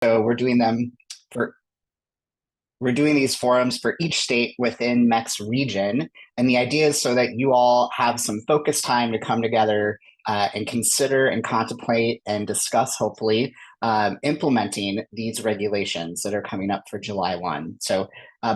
So we're doing these forums for each state within MEC's region. And the idea is so that you all have some focused time to come together and consider and contemplate and discuss, hopefully, implementing these regulations that are coming up for July 1. So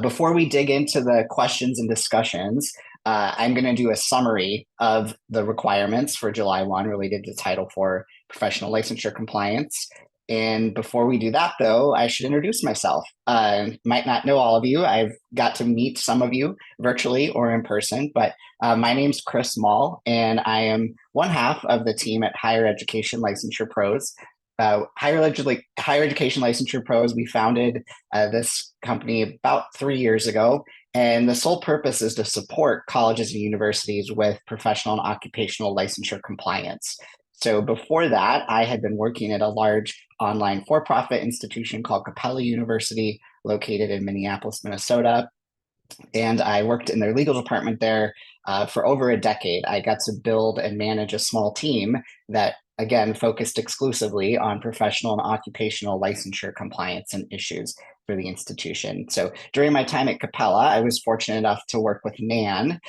before we dig into the questions and discussions, I'm going to do a summary of the requirements for July 1 related to Title IV professional licensure compliance. And before we do that, though, I should introduce myself. Might not know all of you. I've got to meet some of you virtually or in person, but my name's Chris Mall, and I am one half of the team at Higher Education Licensure Pros. Higher Education Licensure Pros, we founded this company about 3 years ago, and the sole purpose is to support colleges and universities with professional and occupational licensure compliance. So before that, I had been working at a large online for-profit institution called Capella University, located in Minneapolis, Minnesota. And I worked in their legal department there for over a decade. I got to build and manage a small team that, again, focused exclusively on professional and occupational licensure compliance and issues for the institution. So during my time at Capella, I was fortunate enough to work with Nan,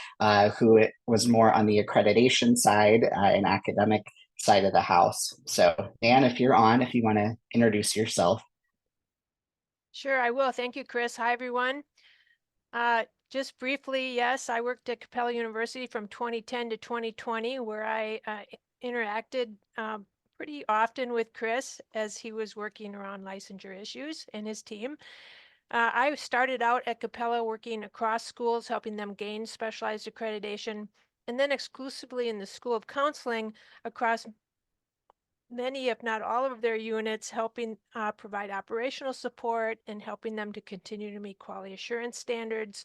who was more on the accreditation side and academic side of the house. So Nan, if you're on, if you want to introduce yourself. Sure, I will. Thank you, Chris. Hi, everyone. Just briefly, yes, I worked at Capella University from 2010 to 2020, where I interacted pretty often with Chris as he was working around licensure issues and his team. I started out at Capella working across schools, helping them gain specialized accreditation, and then exclusively in the School of Counseling across many, if not all of their units, helping provide operational support and helping them to continue to meet quality assurance standards.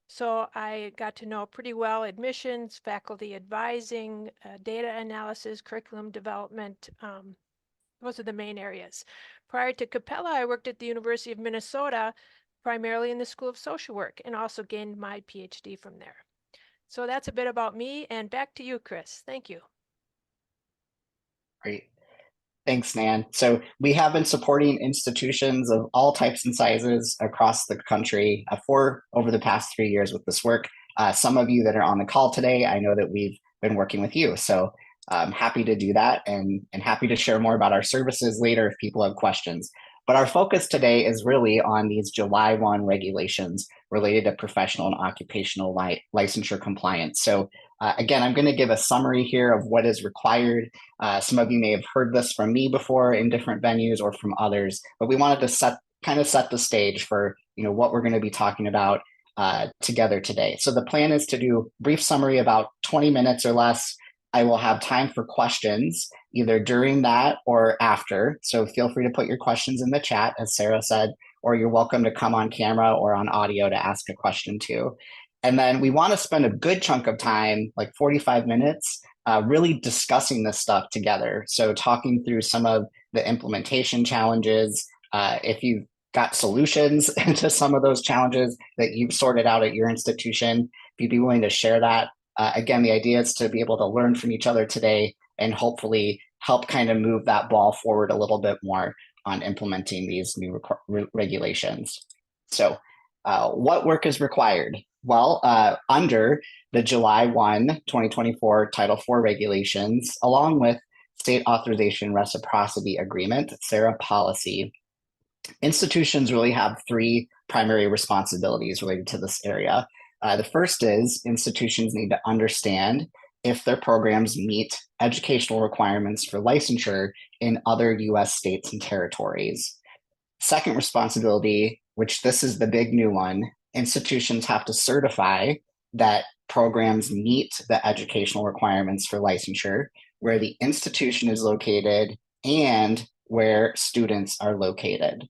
So I got to know pretty well admissions, faculty advising, data analysis, curriculum development. Those are the main areas. Prior to Capella, I worked at the University of Minnesota, primarily in the School of Social Work, and also gained my PhD from there. So that's a bit about me, and back to you, Chris. Thank you. Great. Thanks, Nan. So we have been supporting institutions of all types and sizes across the country for over the past 3 years with this work. Some of you that are on the call today, I know that we've been working with you. So I'm happy to do that and happy to share more about our services later if people have questions. But our focus today is really on these July 1 regulations related to professional and occupational licensure compliance. So again, I'm going to give a summary here of what is required. Some of you may have heard this from me before in different venues or from others, but we wanted to set the stage for what we're going to be talking about together today. So the plan is to do a brief summary, about 20 minutes or less. I will have time for questions either during that or after. So feel free to put your questions in the chat, as Sarah said, or you're welcome to come on camera or on audio to ask a question too. And then we want to spend a good chunk of time, like 45 minutes, really discussing this stuff together. So talking through some of the implementation challenges, if you've got solutions to some of those challenges that you've sorted out at your institution, if you'd be willing to share that. Again, the idea is to be able to learn from each other today and hopefully help kind of move that ball forward a little bit more on implementing these new regulations. So what work is required? Well, under the July 1, 2024 Title IV regulations, along with State Authorization Reciprocity Agreement, SARA policy, institutions really have three primary responsibilities related to this area. The first is institutions need to understand if their programs meet educational requirements for licensure in other US states and territories. Second responsibility, which this is the big new one, institutions have to certify that programs meet the educational requirements for licensure where the institution is located and where students are located.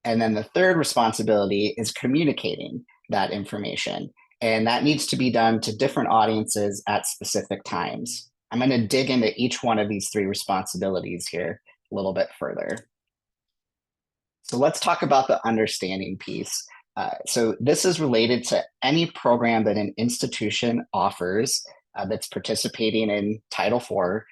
And then the third responsibility is communicating that information. And that needs to be done to different audiences at specific times. I'm going to dig into each one of these three responsibilities here a little bit further. So let's talk about the understanding piece. So this is related to any program that an institution offers that's participating in Title IV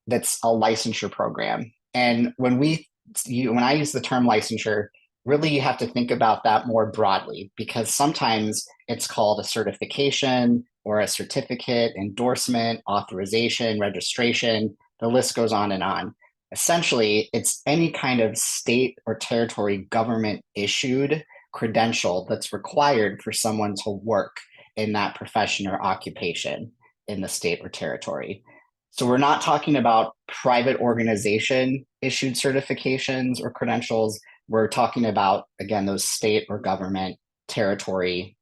that's a licensure program. And when we when I use the term licensure, really you have to think about that more broadly, because sometimes it's called a certification or a certificate, endorsement, authorization, registration. The list goes on and on. Essentially, it's any kind of state or territory government issued credential that's required for someone to work in that profession or occupation in the state or territory. So we're not talking about private organization issued certifications or credentials. We're talking about, again, those state or government territory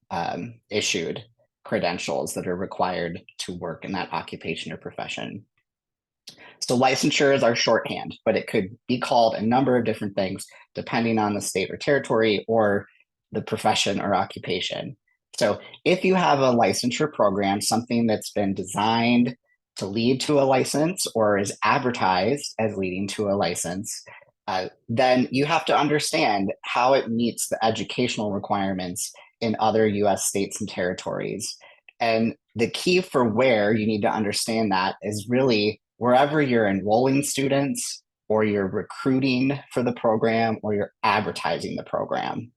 issued credentials that are required to work in that occupation or profession. So licensure is our shorthand, but it could be called a number of different things depending on the state or territory or the profession or occupation. So if you have a licensure program, something that's been designed to lead to a license or is advertised as leading to a license, then you have to understand how it meets the educational requirements in other US states and territories. And the key for where you need to understand that is really wherever you're enrolling students or you're recruiting for the program or you're advertising the program.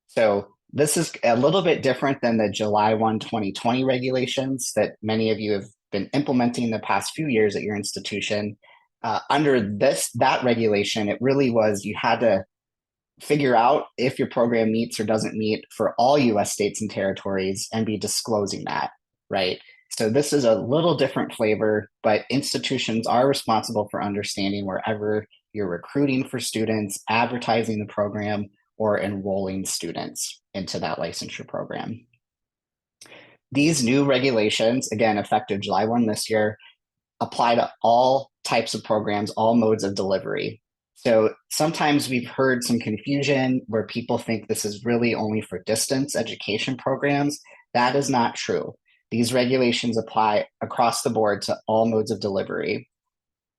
So this is a little bit different than the July 1, 2020 regulations that many of you have been implementing the past few years at your institution. Under that regulation, it really was you had to figure out if your program meets or doesn't meet for all US states and territories and be disclosing that, right? So this is a little different flavor, but institutions are responsible for understanding wherever you're recruiting for students, advertising the program, or enrolling students into that licensure program. These new regulations, again, effective July 1 this year, apply to all types of programs, all modes of delivery. So sometimes we've heard some confusion where people think this is really only for distance education programs. That is not true. These regulations apply across the board to all modes of delivery.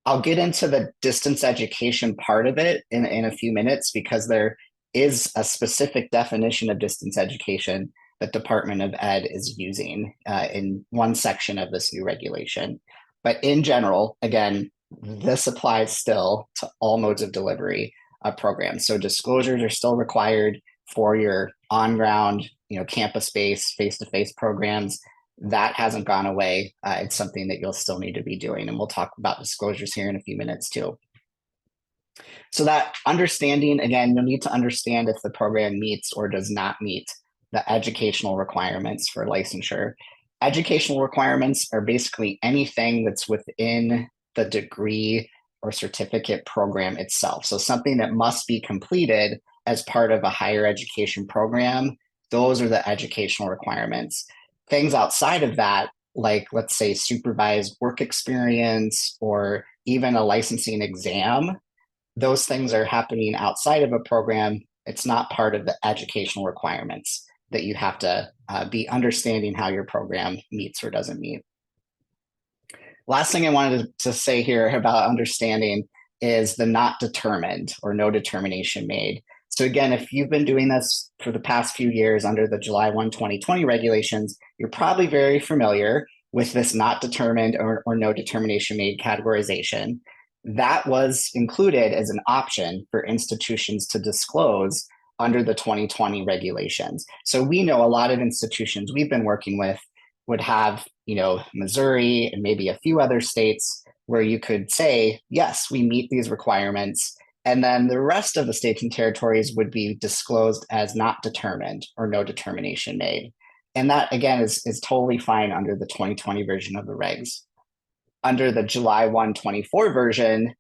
I'll get into the distance education part of it in a few minutes because there is a specific definition of distance education that Department of Ed is using in one section of this new regulation. But in general, again, this applies still to all modes of delivery programs. So disclosures are still required for your on-ground, campus-based, face-to-face programs. That hasn't gone away. It's something that you'll still need to be doing. And we'll talk about disclosures here in a few minutes too. So that understanding, again, you'll need to understand if the program meets or does not meet the educational requirements for licensure. Educational requirements are basically anything that's within the degree or certificate program itself. So something that must be completed as part of a higher education program, those are the educational requirements. Things outside of that, like let's say supervised work experience or even a licensing exam, those things are happening outside of a program. It's not part of the educational requirements that you have to be understanding how your program meets or doesn't meet. Last thing I wanted to say here about understanding is the not determined or no determination made. So again, if you've been doing this for the past few years under the July 1, 2020 regulations, you're probably very familiar with this not determined or no determination made categorization. That was included as an option for institutions to disclose under the 2020 regulations. So we know a lot of institutions we've been working with would have, Missouri and maybe a few other states where you could say, yes, we meet these requirements. And then the rest of the states and territories would be disclosed as not determined or no determination made. And that, again, is totally fine under the 2020 version of the regs. Under the July 1, 24 version,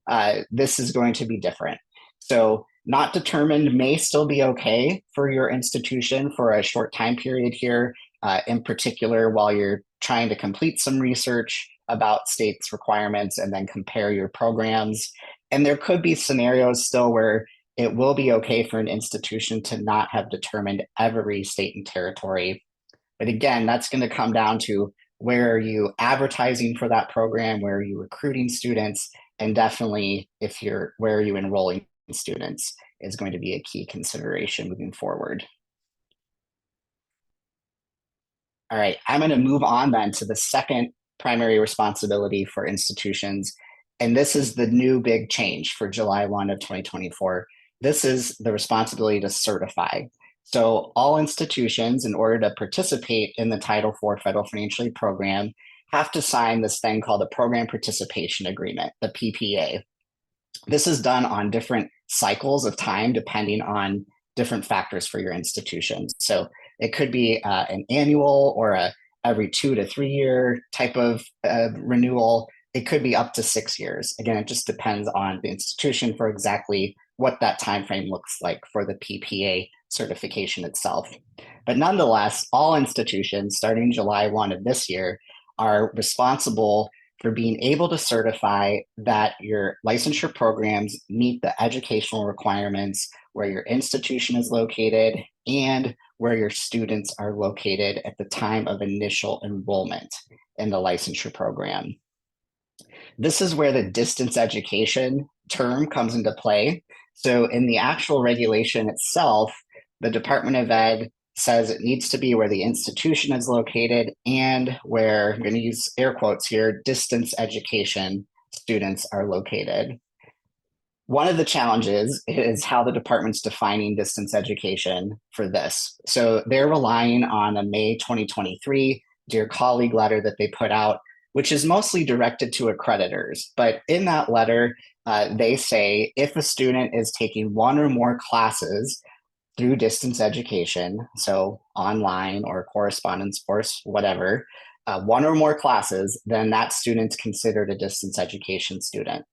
this is going to be different. So not determined may still be okay for your institution for a short time period here, in particular while you're trying to complete some research about states' requirements and then compare your programs. And there could be scenarios still where it will be okay for an institution to not have determined every state and territory. But again, that's going to come down to where are you advertising for that program, where are you recruiting students, and definitely where are you enrolling students is going to be a key consideration moving forward. All right, I'm going to move on then to the second primary responsibility for institutions, And this is the new big change for July 1 of 2024. This is the responsibility to certify. So all institutions, in order to participate in the Title IV Federal Financial Aid Program, have to sign this thing called a Program Participation Agreement, the PPA. This is done on different cycles of time, depending on different factors for your institution. So it could be an annual or every 2 to 3 year type of renewal. It could be up to 6 years. Again, it just depends on the institution for exactly what that time frame looks like for the PPA certification itself. But nonetheless, all institutions starting July 1 of this year are responsible for being able to certify that your licensure programs meet the educational requirements where your institution is located and where your students are located at the time of initial enrollment in the licensure program. This is where the distance education term comes into play. So in the actual regulation itself, the Department of Ed says it needs to be where the institution is located and where, I'm going to use air quotes here, distance education students are located. One of the challenges is how the department's defining distance education for this. So they're relying on a May 2023 Dear Colleague letter that they put out, which is mostly directed to accreditors. But in that letter, they say if a student is taking one or more classes through distance education, so online or correspondence course, whatever, one or more classes, then that student's considered a distance education student.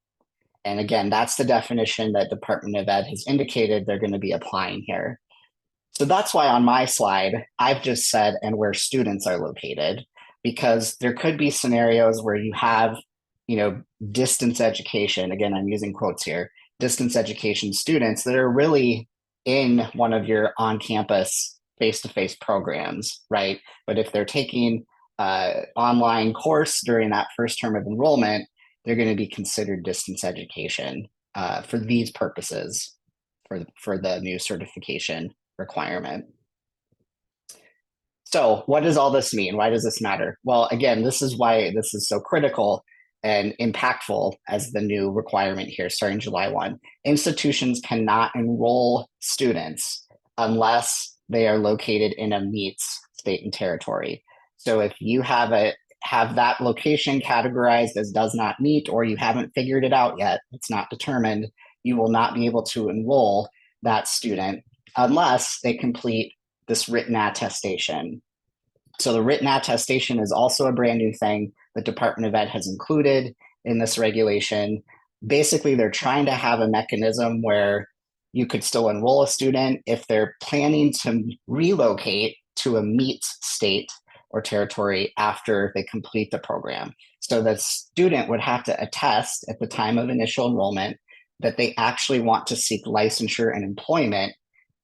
And again, that's the definition that Department of Ed has indicated they're going to be applying here. So that's why on my slide, I've just said, and where students are located, because there could be scenarios where you have, distance education, again, I'm using quotes here, distance education students that are really in one of your on-campus face-to-face programs, right? But if they're taking online course during that first term of enrollment, they're going to be considered distance education for these purposes for the new certification requirement. So what does all this mean? Why does this matter? Well, again, this is why this is so critical and impactful as the new requirement here starting July 1. Institutions cannot enroll students unless they are located in a meets state and territory. So if you have that location categorized as does not meet, or you haven't figured it out yet, it's not determined, you will not be able to enroll that student unless they complete this written attestation. So the written attestation is also a brand new thing the Department of Ed has included in this regulation. Basically, they're trying to have a mechanism where you could still enroll a student if they're planning to relocate to a meet state or territory after they complete the program. So the student would have to attest at the time of initial enrollment that they actually want to seek licensure and employment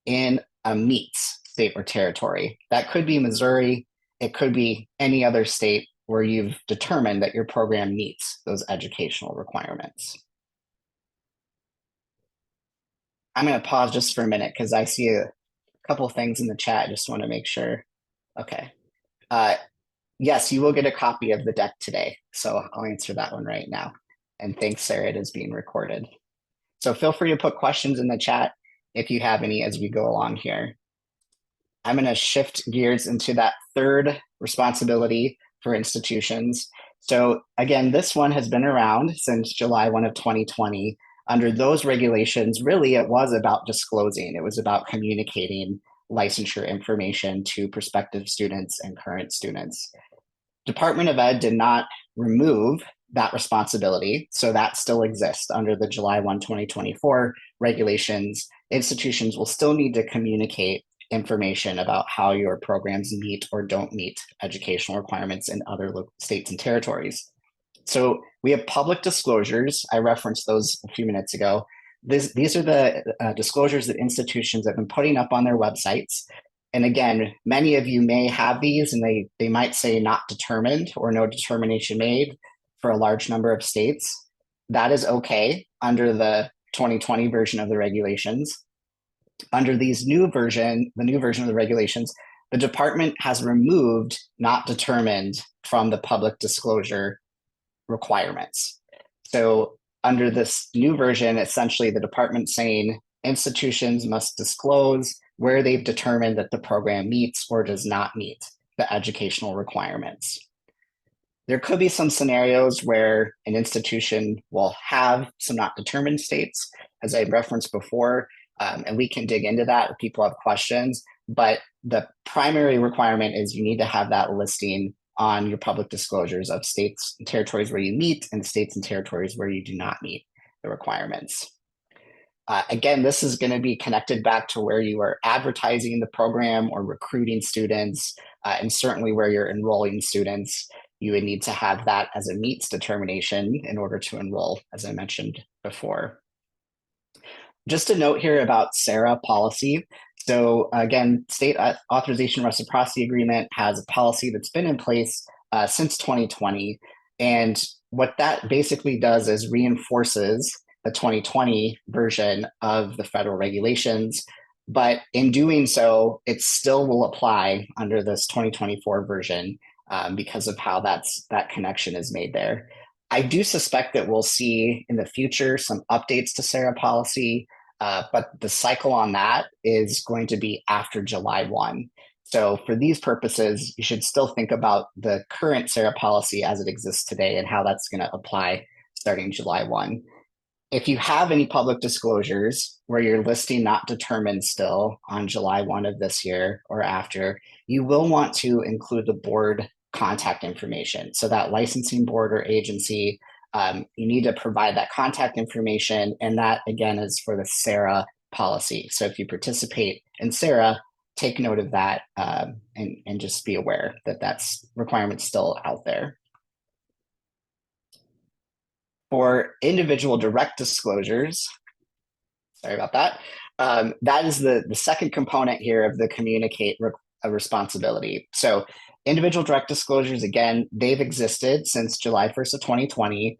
in a meets state or territory. That could be Missouri. It could be any other state where you've determined that your program meets those educational requirements. I'm going to pause just for a minute because I see a couple things in the chat. I just want to make sure. Okay. Yes, you will get a copy of the deck today. So I'll answer that one right now. And thanks, Sarah, it is being recorded. So feel free to put questions in the chat if you have any as we go along here. I'm going to shift gears into that third responsibility for institutions. So again, this one has been around since July 1 of 2020. Under those regulations, really, it was about disclosing. It was about communicating licensure information to prospective students and current students. Department of Ed did not remove that responsibility, so that still exists under the July 1, 2024 regulations. Institutions will still need to communicate information about how your programs meet or don't meet educational requirements in other states and territories. So we have public disclosures. I referenced those a few minutes ago. These are the disclosures that institutions have been putting up on their websites. And again, many of you may have these and they might say not determined or no determination made for a large number of states. That is okay under the 2020 version of the regulations. Under the new version of the regulations, the department has removed not determined from the public disclosure requirements. So under this new version, essentially the department's saying institutions must disclose where they've determined that the program meets or does not meet the educational requirements. There could be some scenarios where an institution will have some not determined states, as I referenced before, and we can dig into that if people have questions. But the primary requirement is you need to have that listing on your public disclosures of states and territories where you meet and states and territories where you do not meet the requirements. Again, this is going to be connected back to where you are advertising the program or recruiting students, and certainly where you're enrolling students. You would need to have that as a meets determination in order to enroll, as I mentioned before. Just a note here about SARA policy. So again, state authorization reciprocity agreement has a policy that's been in place since 2020. And what that basically does is reinforces the 2020 version of the federal regulations. But in doing so, it still will apply under this 2024 version because of how that connection is made there. I do suspect that we'll see in the future some updates to SARA policy, but the cycle on that is going to be after July 1. So for these purposes, you should still think about the current SARA policy as it exists today and how that's going to apply starting July 1. If you have any public disclosures where you're listing not determined still on July 1 of this year or after, you will want to include the board contact information. So that licensing board or agency, you need to provide that contact information. And that, again, is for the SARA policy. So if you participate in SARA, take note of that and just be aware that that's requirement still out there. For individual direct disclosures, sorry about that, that is the second component here of the communicate responsibility. So individual direct disclosures, again, they've existed since July 1st of 2020.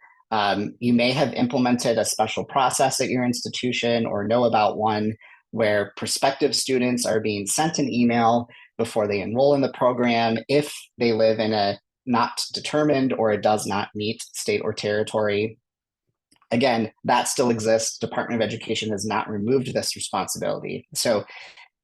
You may have implemented a special process at your institution or know about one where prospective students are being sent an email before they enroll in the program if they live in a not determined or it does not meet state or territory. Again, that still exists. Department of Education has not removed this responsibility. So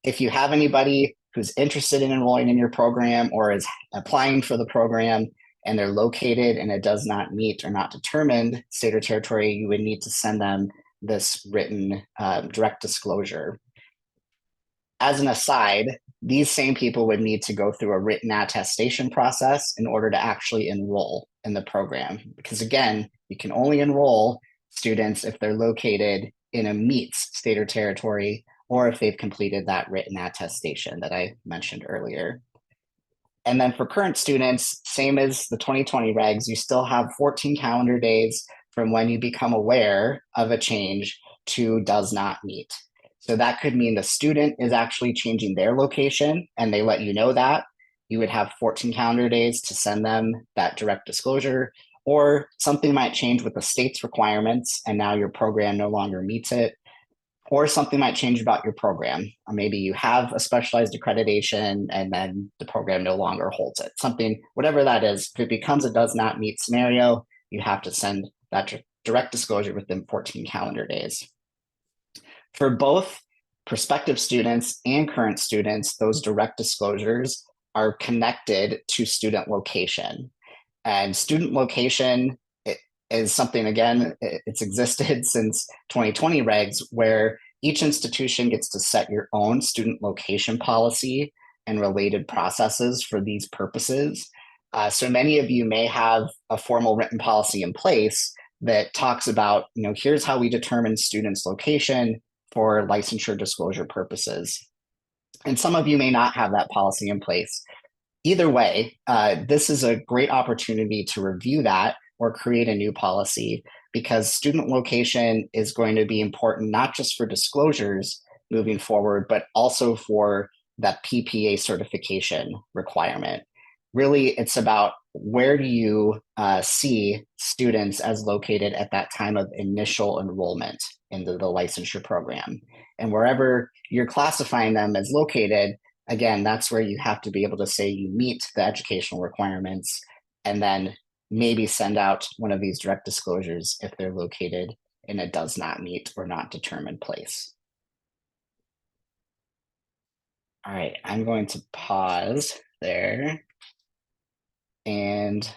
if you have anybody who's interested in enrolling in your program or is applying for the program and they're located and it does not meet or not determined state or territory, you would need to send them this written direct disclosure. As an aside, these same people would need to go through a written attestation process in order to actually enroll in the program. Because again, you can only enroll students if they're located in a meets state or territory, or if they've completed that written attestation that I mentioned earlier. And then for current students, same as the 2020 regs, you still have 14 calendar days from when you become aware of a change to does not meet. So that could mean the student is actually changing their location and they let you know that. You would have 14 calendar days to send them that direct disclosure, or something might change with the state's requirements and now your program no longer meets it, or something might change about your program. Or maybe you have a specialized accreditation and then the program no longer holds it. Something, whatever that is, if it becomes a does not meet scenario, you have to send that direct disclosure within 14 calendar days. For both prospective students and current students, those direct disclosures are connected to student location. And student location is something, again, it's existed since 2020 regs, where each institution gets to set your own student location policy and related processes for these purposes. So many of you may have a formal written policy in place that talks about, here's how we determine students' location for licensure disclosure purposes. And some of you may not have that policy in place. Either way, this is a great opportunity to review that or create a new policy, because student location is going to be important not just for disclosures moving forward, but also for that PPA certification requirement. Really, it's about where do you see students as located at that time of initial enrollment into the licensure program. And wherever you're classifying them as located, again, that's where you have to be able to say you meet the educational requirements, and then maybe send out one of these direct disclosures if they're located in a does not meet or not determined place. All right, I'm going to pause there and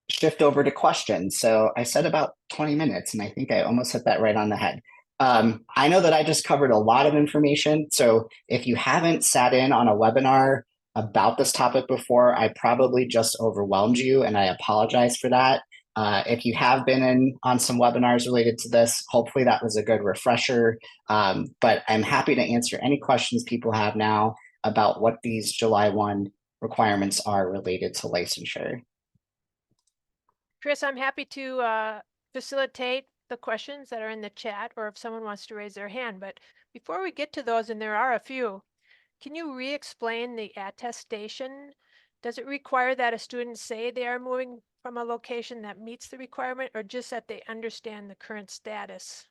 shift over to questions. So I said about 20 minutes, and I think I almost hit that right on the head. I know that I just covered a lot of information. So if you haven't sat in on a webinar about this topic before, I probably just overwhelmed you, and I apologize for that. If you have been in on some webinars related to this, hopefully that was a good refresher. But I'm happy to answer any questions people have now about what these July 1 requirements are related to licensure. Chris, I'm happy to facilitate the questions that are in the chat, or if someone wants to raise their hand. But before we get to those, and there are a few, can you re-explain the attestation? Does it require that a student say they are moving from a location that meets the requirement, or just that they understand the current status?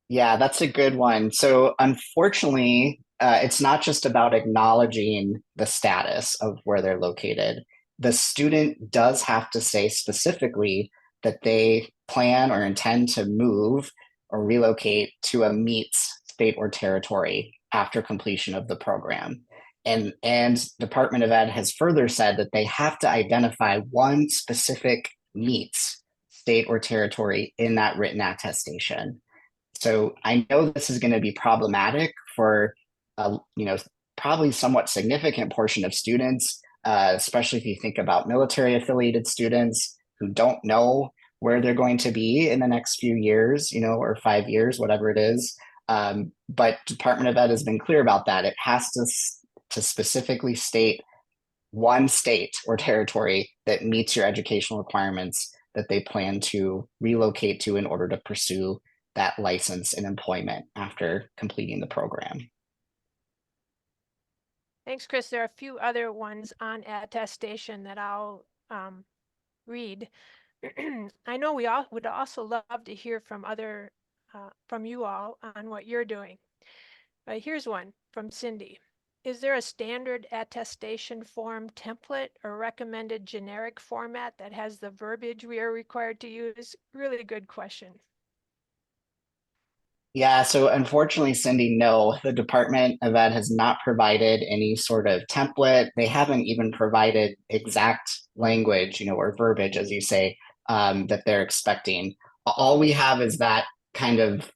Yeah, that's a good one. So, unfortunately, it's not just about acknowledging the status of where they're located. The student does have to say specifically that they plan or intend to move or relocate to a meets state or territory after completion of the program. And Department of Ed has further said that they have to identify one specific meets state or territory in that written attestation. So I know this is going to be problematic for a probably somewhat significant portion of students, especially if you think about military affiliated students who don't know where they're going to be in the next few years, or 5 years, whatever it is. But Department of Ed has been clear about that. It has to specifically state one state or territory that meets your educational requirements that they plan to relocate to in order to pursue that license and employment after completing the program. Thanks, Chris. There are a few other ones on attestation that I'll read. I know we all would also love to hear from from you all on what you're doing. Here's one from Cindy. Is there a standard attestation form template or recommended generic format that has the verbiage we are required to use? Really good question. Yeah, so unfortunately, Cindy, no, the Department of Ed has not provided any sort of template. They haven't even provided exact language, or verbiage, as you say, that they're expecting. All we have is that kind of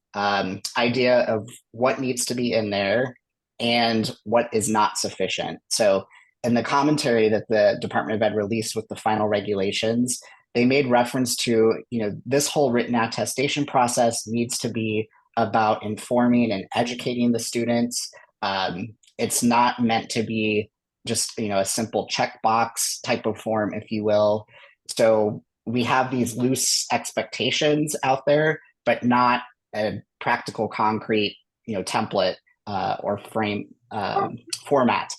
idea of what needs to be in there and what is not sufficient. So, in the commentary that the Department of Ed released with the final regulations, they made reference to, this whole written attestation process needs to be about informing and educating the students. It's not meant to be just a simple checkbox type of form, if you will. So we have these loose expectations out there, but not a practical, concrete template or frame format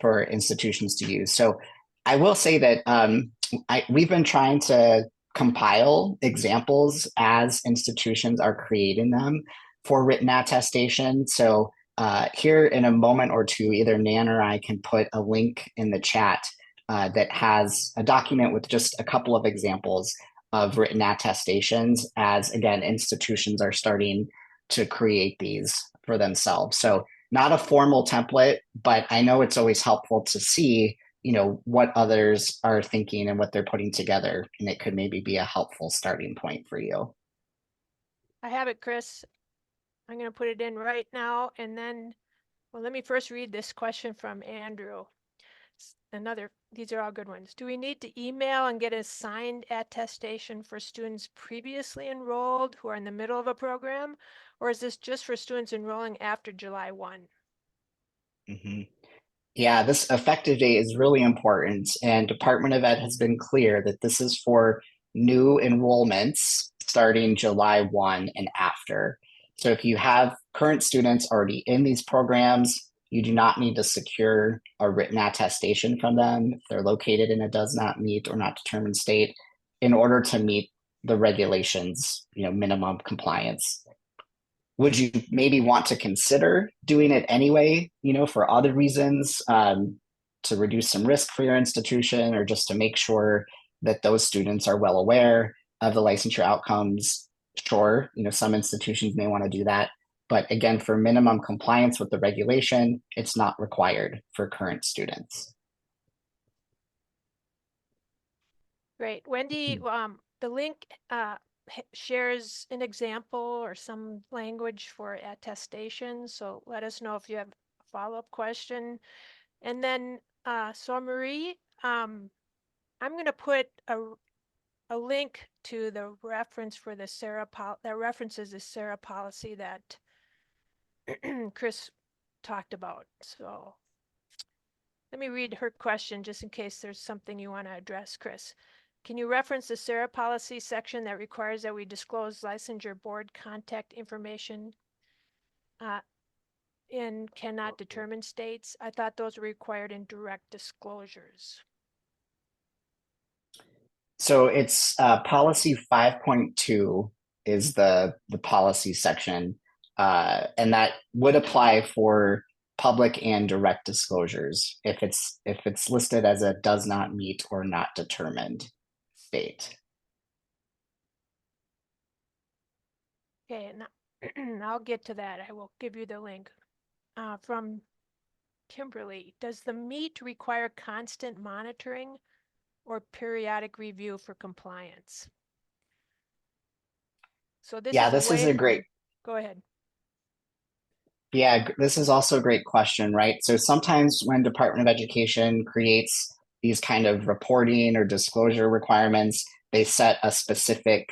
for institutions to use. So I will say that we've been trying to compile examples as institutions are creating them for written attestation. So here in a moment or two, either Nan or I can put a link in the chat that has a document with just a couple of examples of written attestations as, again, institutions are starting to create these for themselves. So not a formal template, but I know it's always helpful to see what others are thinking and what they're putting together, and it could maybe be a helpful starting point for you. I have it, Chris. I'm going to put it in right now, and then, well, let me first read this question from Andrew. These are all good ones. Do we need to email and get a signed attestation for students previously enrolled who are in the middle of a program, or is this just for students enrolling after July 1? Mm-hmm. Yeah, this effective date is really important, and Department of Ed has been clear that this is for new enrollments starting July 1 and after. So if you have current students already in these programs, you do not need to secure a written attestation from them if they're located in a does not meet or not determined state in order to meet the regulations, minimum compliance. Would you maybe want to consider doing it anyway, for other reasons, to reduce some risk for your institution or just to make sure that those students are well aware of the licensure outcomes. Sure, some institutions may want to do that, but again, for minimum compliance with the regulation, it's not required for current students. Great. Wendy, the link shares an example or some language for attestation. So let us know if you have a follow-up question. And then, so Marie, I'm going to put a link to the reference for the SARA that references the SARA policy that Chris talked about. So let me read her question just in case there's something you want to address, Chris. Can you reference the SARA policy section that requires that we disclose licensure board contact information in cannot determine states? I thought those were required in direct disclosures. So it's policy 5.2 is the policy section, and that would apply for public and direct disclosures if it's listed as a does not meet or not determined state. Okay, and I'll get to that. I will give you the link. From Kimberly, does the meet require constant monitoring or periodic review for compliance? So this is a great. Go ahead. Yeah, this is also a great question, right? So sometimes when Department of Education creates these kind of reporting or disclosure requirements, they set a specific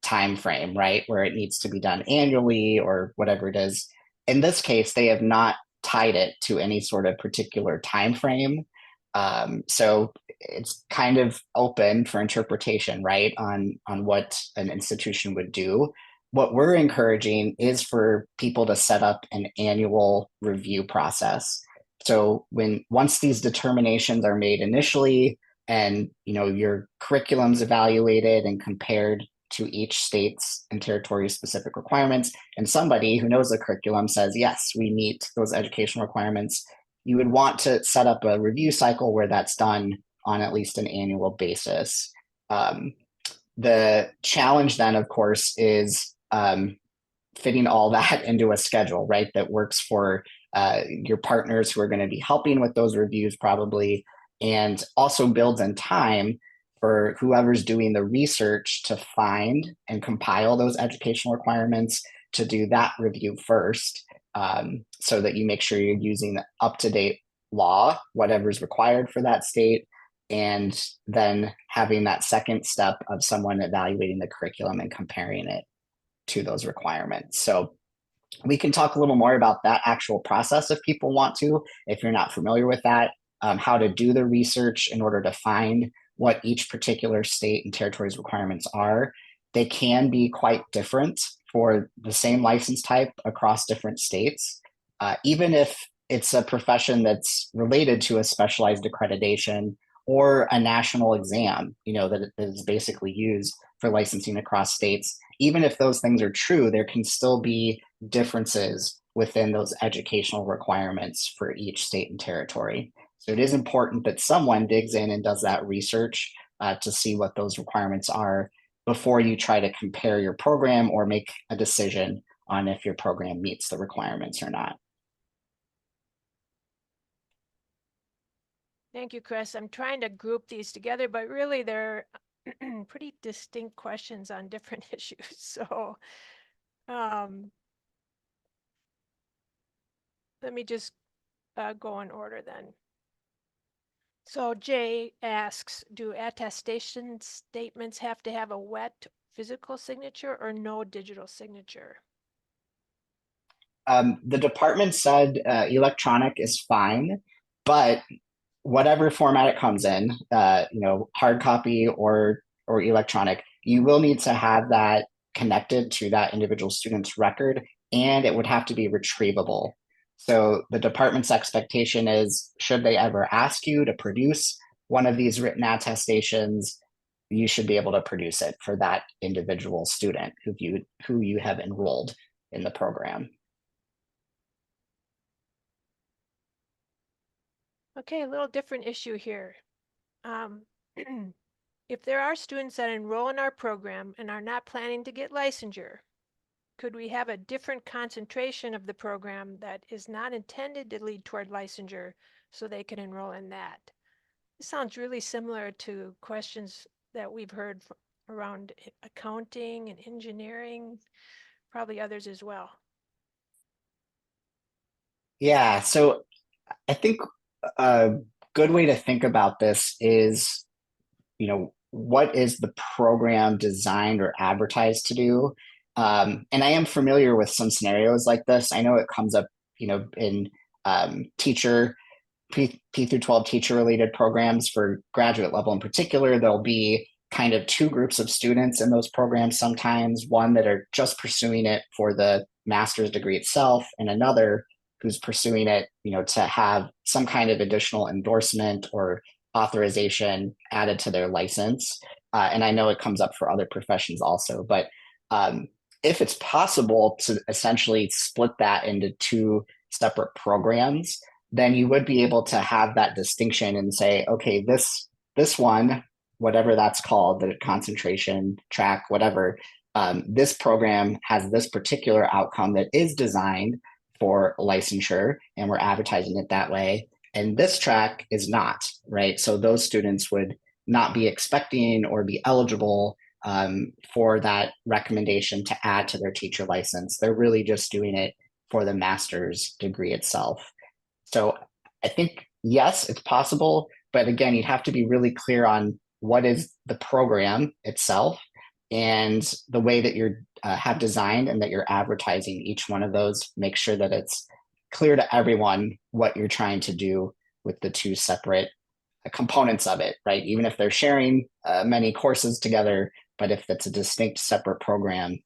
time frame, right, where it needs to be done annually or whatever it is. In this case, they have not tied it to any sort of particular time frame. So it's kind of open for interpretation, right, on what an institution would do. What we're encouraging is for people to set up an annual review process. So once these determinations are made initially, and your curriculum's evaluated and compared to each state's and territory specific requirements, and somebody who knows the curriculum says, yes, we meet those educational requirements, you would want to set up a review cycle where that's done on at least an annual basis. The challenge then, of course, is fitting all that into a schedule, right, that works for your partners who are going to be helping with those reviews probably, and also builds in time for whoever's doing the research to find and compile those educational requirements to do that review first, so that you make sure you're using up-to-date law, whatever's required for that state, and then having that second step of someone evaluating the curriculum and comparing it to those requirements. So we can talk a little more about that actual process if people want to, if you're not familiar with that, how to do the research in order to find what each particular state and territory's requirements are. They can be quite different for the same license type across different states, even if it's a profession that's related to a specialized accreditation or a national exam, that is basically used for licensing across states. Even if those things are true, there can still be differences within those educational requirements for each state and territory. So it is important that someone digs in and does that research to see what those requirements are before you try to compare your program or make a decision on if your program meets the requirements or not. Thank you, Chris. I'm trying to group these together, but really they're pretty distinct questions on different issues. So let me just go in order then. So Jay asks, do attestation statements have to have a wet physical signature or no digital signature? The department said electronic is fine, but whatever format it comes in, hard copy or electronic, you will need to have that connected to that individual student's record, and it would have to be retrievable. So the department's expectation is, should they ever ask you to produce one of these written attestations, you should be able to produce it for that individual student who you have enrolled in the program. Okay, a little different issue here. If there are students that enroll in our program and are not planning to get licensure, could we have a different concentration of the program that is not intended to lead toward licensure so they can enroll in that? This sounds really similar to questions that we've heard around accounting and engineering, probably others as well. Yeah, so I think a good way to think about this is, what is the program designed or advertised to do? And I am familiar with some scenarios like this. I know it comes up, in teacher P through 12 teacher related programs for graduate level in particular. There'll be kind of two groups of students in those programs sometimes, one that are just pursuing it for the master's degree itself, and another who's pursuing it, to have some kind of additional endorsement or authorization added to their license. And I know it comes up for other professions also, but if it's possible to essentially split that into two separate programs, then you would be able to have that distinction and say, okay, this one, whatever that's called, the concentration track, whatever, this program has this particular outcome that is designed for licensure, and we're advertising it that way. And this track is not, right? So those students would not be expecting or be eligible for that recommendation to add to their teacher license. They're really just doing it for the master's degree itself. So I think, yes, it's possible, but again, you'd have to be really clear on what is the program itself and the way that you have designed and that you're advertising each one of those. Make sure that it's clear to everyone what you're trying to do with the two separate components of it, right? Even if they're sharing many courses together, but if it's a distinct separate program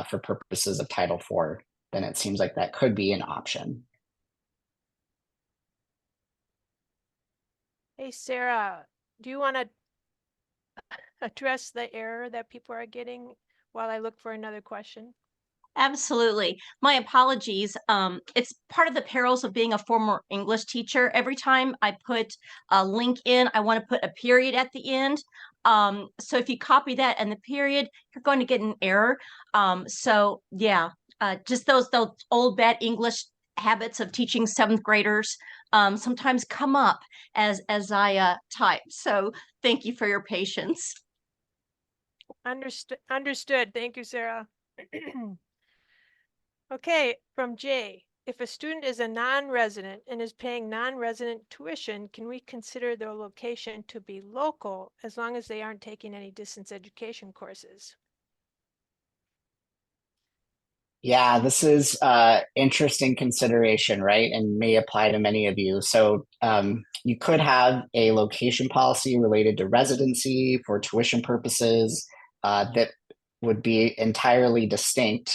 for purposes of Title IV, then it seems like that could be an option. Hey, Sarah, do you want to address the error that people are getting while I look for another question? Absolutely. My apologies. It's part of the perils of being a former English teacher. Every time I put a link in, I want to put a period at the end. So if you copy that and the period, you're going to get an error. So yeah, just those old bad English habits of teaching seventh graders sometimes come up as I type. So thank you for your patience. Understood. Thank you, Sarah. Okay, from Jay. If a student is a non-resident and is paying non-resident tuition, can we consider their location to be local as long as they aren't taking any distance education courses? Yeah, this is interesting consideration, right? And may apply to many of you. So you could have a location policy related to residency for tuition purposes that would be entirely distinct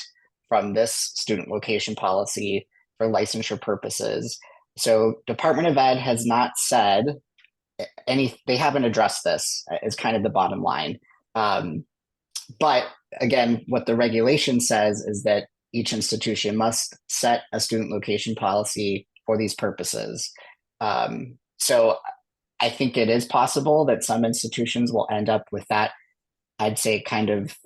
from this student location policy for licensure purposes. So Department of Ed has not said they haven't addressed this is kind of the bottom line. But again, what the regulation says is that each institution must set a student location policy for these purposes. So I think it is possible that some institutions will end up with that, I'd say, kind of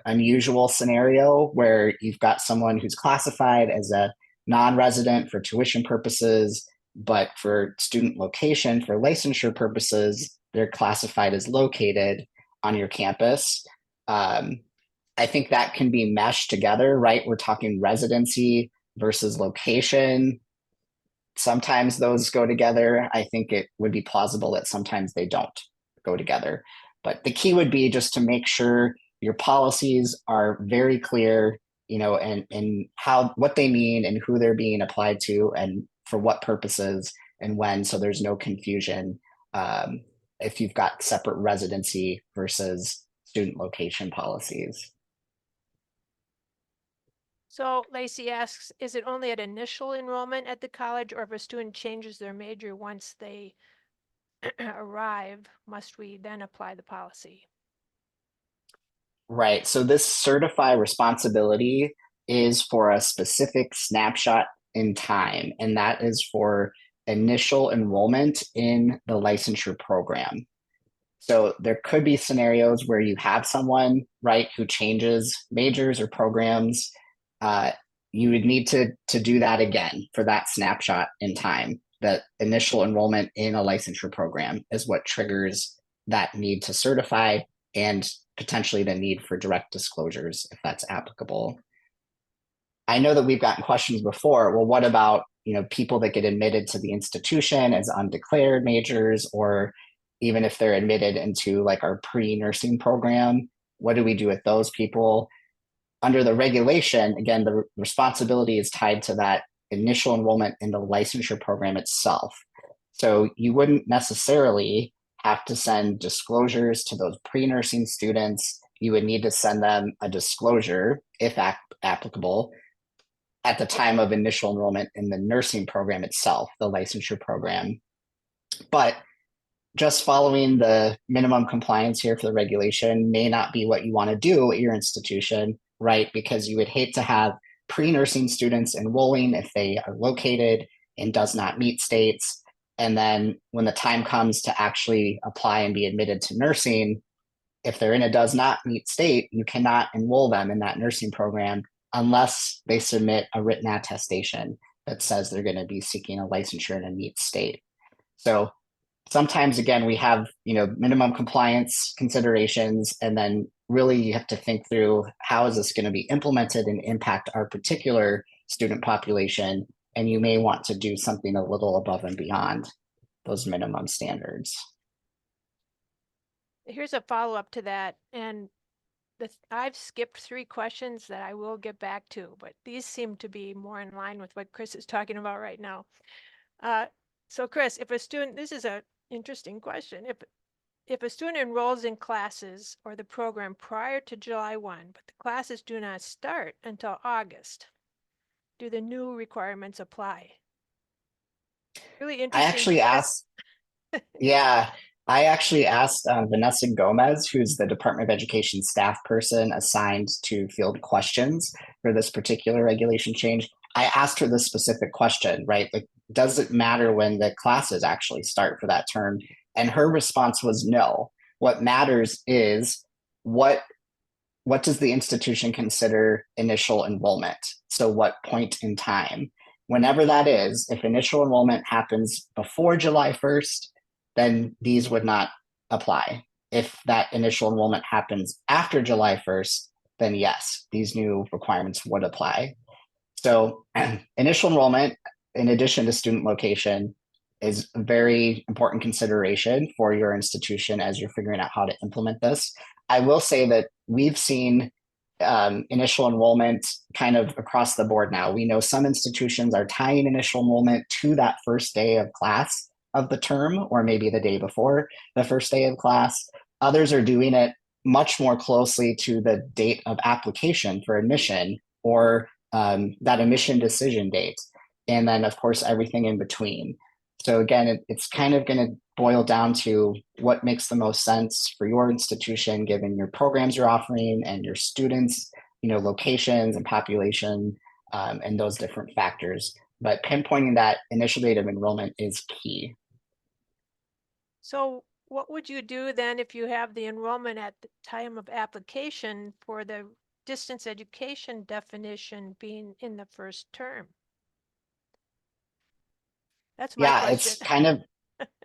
unusual scenario where you've got someone who's classified as a non-resident for tuition purposes, but for student location, for licensure purposes, they're classified as located on your campus. I think that can be meshed together, right? We're talking residency versus location. Sometimes those go together. I think it would be plausible that sometimes they don't go together. But the key would be just to make sure your policies are very clear, and what they mean and who they're being applied to and for what purposes and when, so there's no confusion if you've got separate residency versus student location policies. So Lacey asks, is it only at initial enrollment at the college, or if a student changes their major once they arrive, must we then apply the policy? Right. So this certify responsibility is for a specific snapshot in time, and that is for initial enrollment in the licensure program. So there could be scenarios where you have someone, right, who changes majors or programs. Uh, you would need to do that again for that snapshot in time. That initial enrollment in a licensure program is what triggers that need to certify and potentially the need for direct disclosures if that's applicable. I know that we've gotten questions before. Well, what about, people that get admitted to the institution as undeclared majors, or even if they're admitted into like our pre-nursing program? What do we do with those people? Under the regulation, again, the responsibility is tied to that initial enrollment in the licensure program itself. So you wouldn't necessarily have to send disclosures to those pre-nursing students. You would need to send them a disclosure, if applicable, at the time of initial enrollment in the nursing program itself, the licensure program. But just following the minimum compliance here for the regulation may not be what you want to do at your institution, right? Because you would hate to have pre-nursing students enrolling if they are located and does not meet states. And then when the time comes to actually apply and be admitted to nursing, if they're in a does not meet state, you cannot enroll them in that nursing program unless they submit a written attestation that says they're going to be seeking a licensure in a meet state. So sometimes, again, we have, minimum compliance considerations, and then really you have to think through how is this going to be implemented and impact our particular student population. And you may want to do something a little above and beyond those minimum standards. Here's a follow-up to that, and I've skipped 3 questions that I will get back to, but these seem to be more in line with what Chris is talking about right now. So Chris, if a student, this is an interesting question. If a student enrolls in classes or the program prior to July 1, but the classes do not start until August, do the new requirements apply? Really interesting. I actually asked, yeah, I actually asked Vanessa Gomez, who's the Department of Education staff person assigned to field questions for this particular regulation change. I asked her this specific question, right? Like, does it matter when the classes actually start for that term? And her response was no. What matters is what does the institution consider initial enrollment? So what point in time? Whenever that is, if initial enrollment happens before July 1st, then these would not apply. If that initial enrollment happens after July 1st, then yes, these new requirements would apply. So initial enrollment, in addition to student location, is a very important consideration for your institution as you're figuring out how to implement this. I will say that we've seen initial enrollment kind of across the board now. We know some institutions are tying initial enrollment to that first day of class of the term, or maybe the day before the first day of class. Others are doing it much more closely to the date of application for admission, or that admission decision date. And then, of course, everything in between. So again, it's kind of going to boil down to what makes the most sense for your institution, given your programs you're offering and your students, locations and population, and those different factors. But pinpointing that initial date of enrollment is key. So what would you do then if you have the enrollment at the time of application for the distance education definition being in the first term? That's my question. It's kind of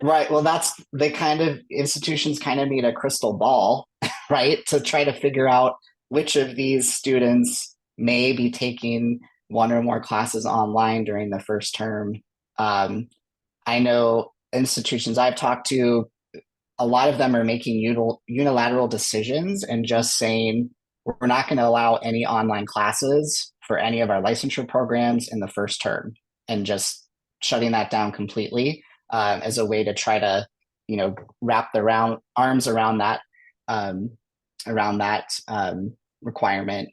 right. Well, that's the kind of institutions kind of need a crystal ball, right, to try to figure out which of these students may be taking one or more classes online during the first term. I know institutions I've talked to, a lot of them are making unilateral decisions and just saying, we're not going to allow any online classes for any of our licensure programs in the first term, and just shutting that down completely as a way to try to, wrap their arms around that requirement.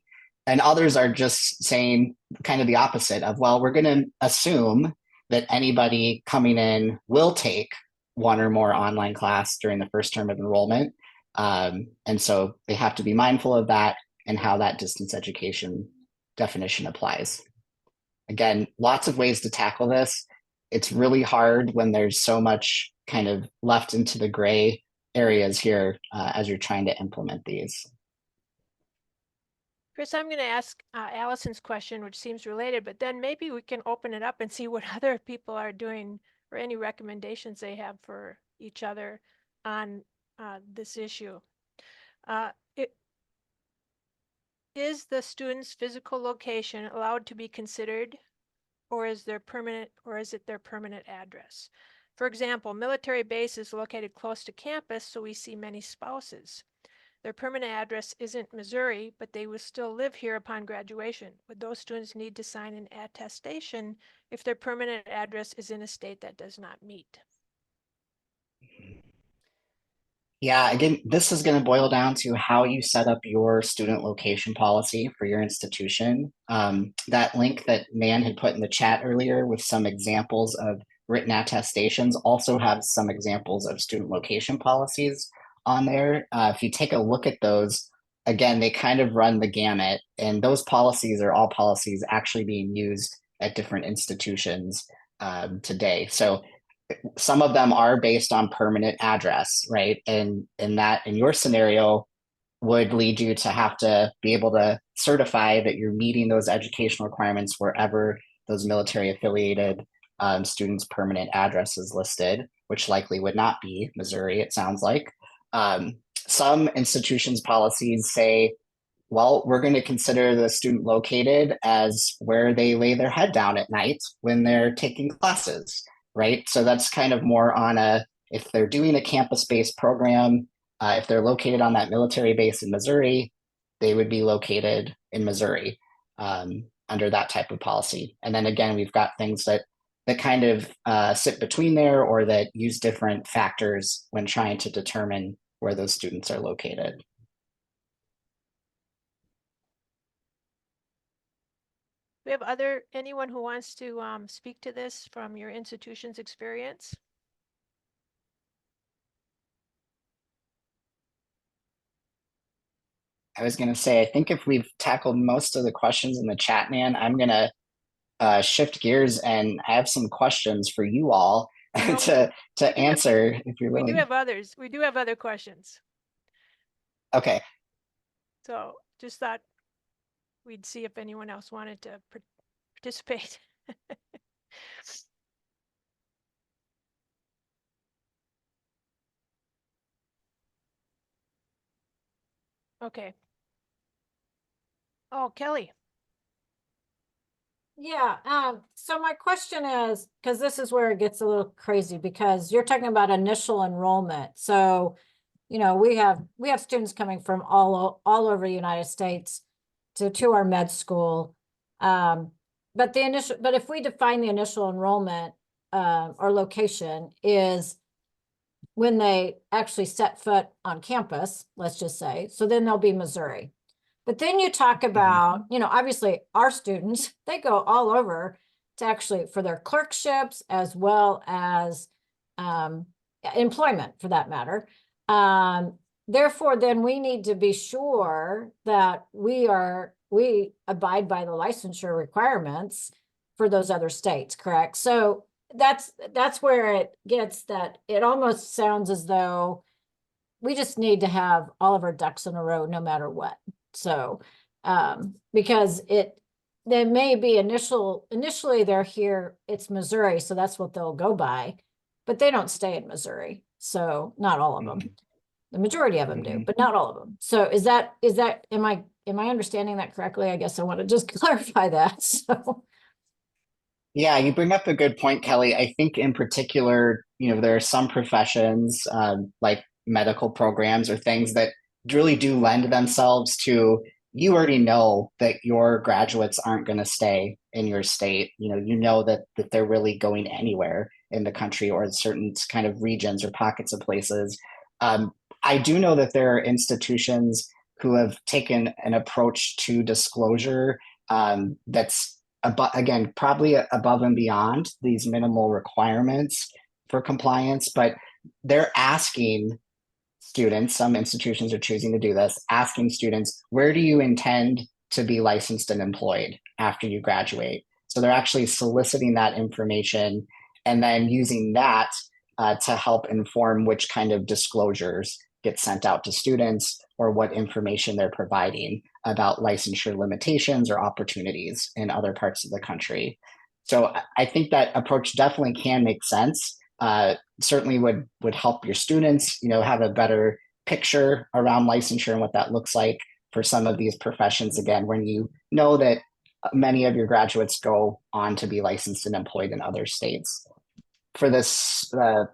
And others are just saying kind of the opposite of, well, we're going to assume that anybody coming in will take one or more online class during the first term of enrollment. And so they have to be mindful of that and how that distance education definition applies. Again, lots of ways to tackle this. It's really hard when there's so much kind of left into the gray areas here as you're trying to implement these. Chris, I'm going to ask Allison's question, which seems related, but then maybe we can open it up and see what other people are doing or any recommendations they have for each other on this issue. Is the student's physical location allowed to be considered, or is it their permanent address? For example, military base is located close to campus, so we see many spouses. Their permanent address isn't Missouri, but they will still live here upon graduation. Would those students need to sign an attestation if their permanent address is in a state that does not meet? Yeah, again, this is going to boil down to how you set up your student location policy for your institution. That link that Nan had put in the chat earlier with some examples of written attestations also have some examples of student location policies on there. If you take a look at those, again, they kind of run the gamut, and those policies are all policies actually being used at different institutions today. So some of them are based on permanent address, right? And that in your scenario would lead you to have to be able to certify that you're meeting those educational requirements wherever those military affiliated students' permanent address is listed, which likely would not be Missouri, it sounds like. Some institutions' policies say, well, we're going to consider the student located as where they lay their head down at night when they're taking classes, right? So that's kind of more on if they're doing a campus-based program, if they're located on that military base in Missouri, they would be located in Missouri under that type of policy. And then again, we've got things that kind of sit between there or that use different factors when trying to determine where those students are located. We have anyone who wants to speak to this from your institution's experience? I was going to say, I think if we've tackled most of the questions in the chat, Nan, I'm going to shift gears and I have some questions for you all to answer if you're willing. We do have others. We do have other questions. Okay. So just thought we'd see if anyone else wanted to participate. Okay. Oh, Kelly. Yeah, so my question is, because this is where it gets a little crazy, because you're talking about initial enrollment. So, you know, we have students coming from all over the United States to our med school. But if we define the initial enrollment or location is when they actually set foot on campus, let's just say, so then they'll be Missouri. But then you talk about, you know, obviously our students, they go all over to actually for their clerkships as well as employment for that matter. Therefore, then we need to be sure that we abide by the licensure requirements for those other states, correct? So that's where it gets that it almost sounds as though we just need to have all of our ducks in a row no matter what. So because they may be initially they're here, it's Missouri, so that's what they'll go by, but they don't stay in Missouri. So not all of them. The majority of them do, but not all of them. So is that am I understanding that correctly? I guess I want to just clarify that. So yeah, you bring up a good point, Kelly. I think in particular, you know, there are some professions like medical programs or things that really do lend themselves to, you already know that your graduates aren't going to stay in your state. You know that they're really going anywhere in the country or in certain kind of regions or pockets of places. I do know that there are institutions who have taken an approach to disclosure that's again, probably above and beyond these minimal requirements for compliance, but they're asking students, some institutions are choosing to do this, asking students, where do you intend to be licensed and employed after you graduate? So they're actually soliciting that information and then using that to help inform which kind of disclosures get sent out to students or what information they're providing about licensure limitations or opportunities in other parts of the country. So I think that approach definitely can make sense. Certainly would help your students, have a better picture around licensure and what that looks like for some of these professions. Again, when you know that many of your graduates go on to be licensed and employed in other states. For this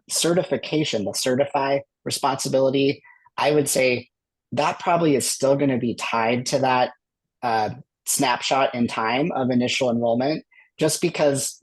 certification, the certify responsibility, I would say that probably is still going to be tied to that snapshot in time of initial enrollment, just because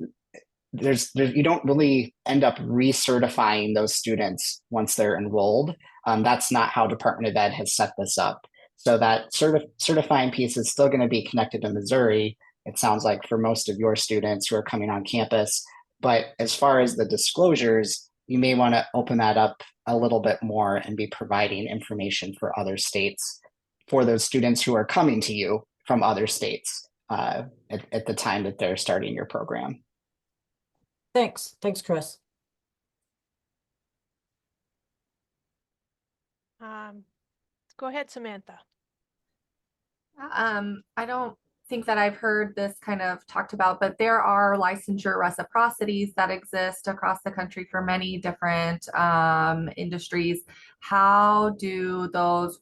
you don't really end up recertifying those students once they're enrolled. That's not how Department of Ed has set this up. So that certifying piece is still going to be connected to Missouri, it sounds like, for most of your students who are coming on campus. But as far as the disclosures, you may want to open that up a little bit more and be providing information for other states for those students who are coming to you from other states at the time that they're starting your program. Thanks, Chris. Go ahead, Samantha. I don't think that I've heard this kind of talked about, but there are licensure reciprocities that exist across the country for many different industries. How do those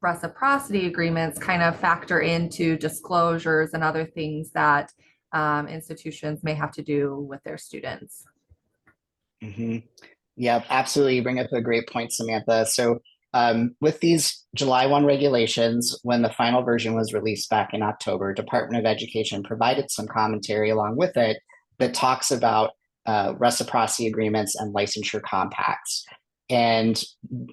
reciprocity agreements kind of factor into disclosures and other things that institutions may have to do with their students? Mm-hmm. Yeah, absolutely. You bring up a great point, Samantha. So with these July 1 regulations, when the final version was released back in October, Department of Education provided some commentary along with it that talks about reciprocity agreements and licensure compacts. And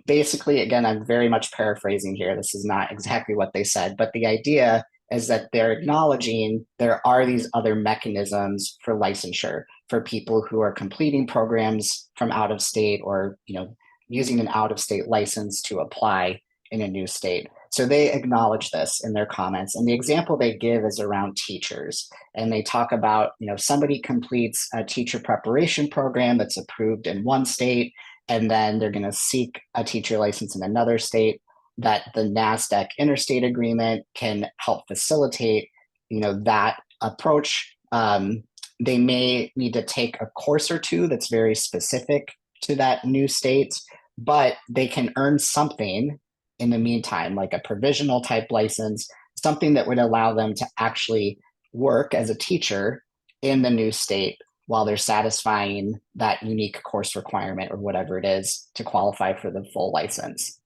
basically, again, I'm very much paraphrasing here. This is not exactly what they said, but the idea is that they're acknowledging there are these other mechanisms for licensure for people who are completing programs from out of state or, using an out-of-state license to apply in a new state. So they acknowledge this in their comments. And the example they give is around teachers. And they talk about, somebody completes a teacher preparation program that's approved in one state, and then they're going to seek a teacher license in another state, that the NASDAQ interstate agreement can help facilitate, that approach. They may need to take a course or two that's very specific to that new state, but they can earn something in the meantime, like a provisional type license, something that would allow them to actually work as a teacher in the new state while they're satisfying that unique course requirement or whatever it is to qualify for the full license.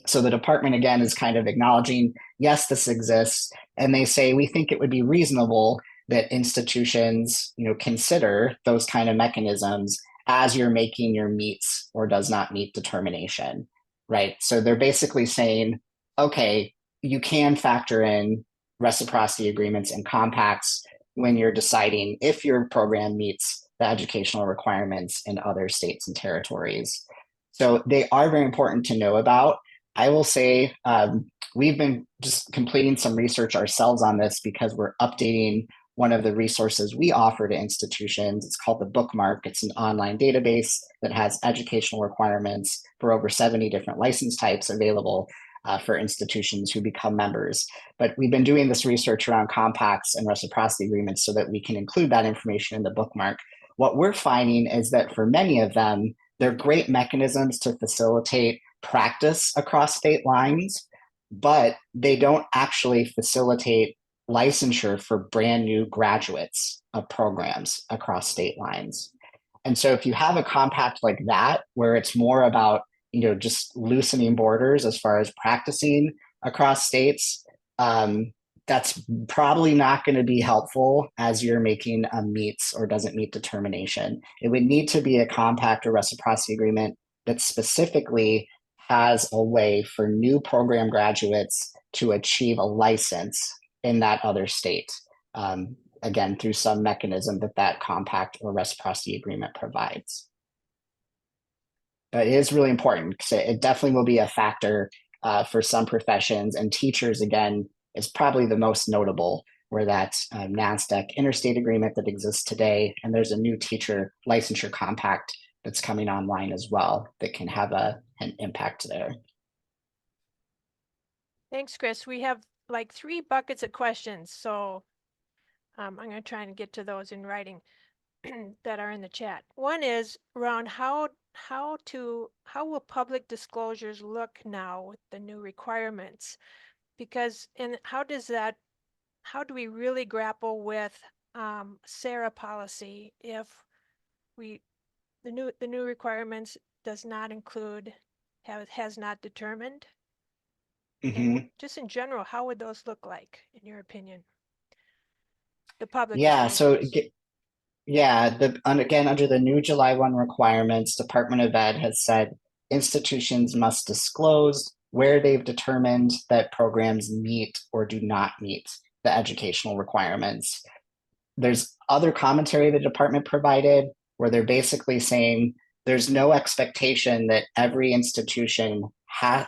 So the department, again, is kind of acknowledging, yes, this exists. And they say, we think it would be reasonable that institutions, consider those kind of mechanisms as you're making your meets or does not meet determination, right? So they're basically saying, okay, you can factor in reciprocity agreements and compacts when you're deciding if your program meets the educational requirements in other states and territories. So they are very important to know about. I will say we've been just completing some research ourselves on this because we're updating one of the resources we offer to institutions. It's called the Bookmark. It's an online database that has educational requirements for over 70 different license types available for institutions who become members. But we've been doing this research around compacts and reciprocity agreements so that we can include that information in the Bookmark. What we're finding is that for many of them, they're great mechanisms to facilitate practice across state lines, but they don't actually facilitate licensure for brand new graduates of programs across state lines. And so if you have a compact like that, where it's more about, just loosening borders as far as practicing across states, that's probably not going to be helpful as you're making a meets or doesn't meet determination. It would need to be a compact or reciprocity agreement that specifically has a way for new program graduates to achieve a license in that other state, again, through some mechanism that compact or reciprocity agreement provides. But it is really important because it definitely will be a factor for some professions, and teachers, again, is probably the most notable, where that NASDAQ interstate agreement that exists today, and there's a new teacher licensure compact that's coming online as well that can have an impact there. Thanks, Chris. We have like 3 buckets of questions, so I'm going to try and get to those in writing that are in the chat. One is around how will public disclosures look now with the new requirements? Because how do we really grapple with SARA policy if the new requirements does not include has not determined? And just in general, how would those look like in your opinion? The public disclosures. Again, under the new July 1 requirements, Department of Ed has said institutions must disclose where they've determined that programs meet or do not meet the educational requirements. There's other commentary the department provided where they're basically saying there's no expectation that every institution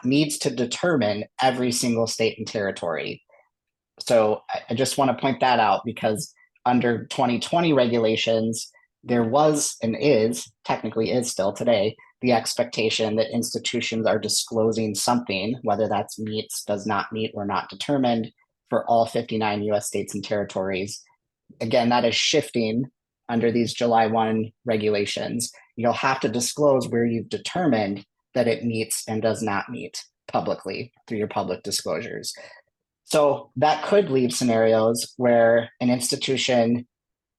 needs to determine every single state and territory. So I just want to point that out because under 2020 regulations, there was and technically is still today, the expectation that institutions are disclosing something, whether that's meets, does not meet, or not determined for all 59 US states and territories. Again, that is shifting under these July 1 regulations. You'll have to disclose where you've determined that it meets and does not meet publicly through your public disclosures. So that could leave scenarios where an institution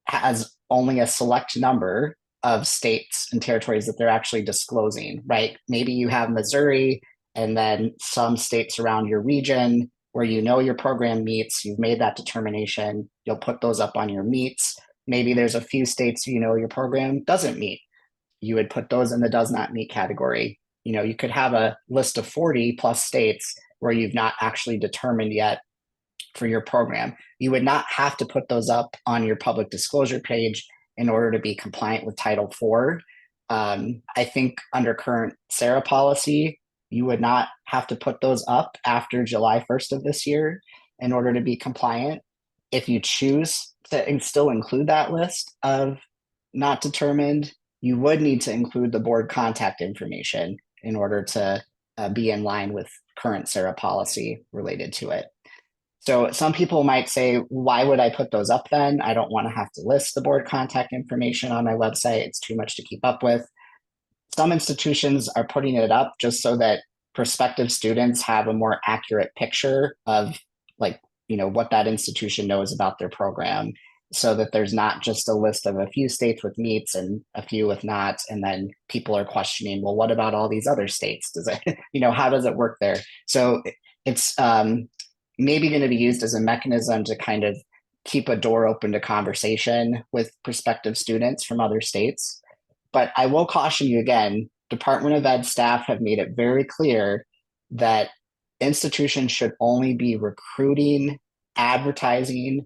has only a select number of states and territories that they're actually disclosing, right? Maybe you have Missouri and then some states around your region where you know your program meets, you've made that determination, you'll put those up on your meets. Maybe there's a few states you know your program doesn't meet. You would put those in the does not meet category. You could have a list of 40 plus states where you've not actually determined yet for your program. You would not have to put those up on your public disclosure page in order to be compliant with Title IV. I think under current SARA policy, you would not have to put those up after July 1st of this year in order to be compliant. If you choose to still include that list of not determined, you would need to include the board contact information in order to be in line with current SARA policy related to it. So some people might say, why would I put those up then? I don't want to have to list the board contact information on my website. It's too much to keep up with. Some institutions are putting it up just so that prospective students have a more accurate picture of what that institution knows about their program, so that there's not just a list of a few states with meets and a few with nots, and then people are questioning, well, what about all these other states? Does it, how does it work there? So it's maybe going to be used as a mechanism to kind of keep a door open to conversation with prospective students from other states. But I will caution you again, Department of Ed staff have made it very clear that institutions should only be recruiting, advertising,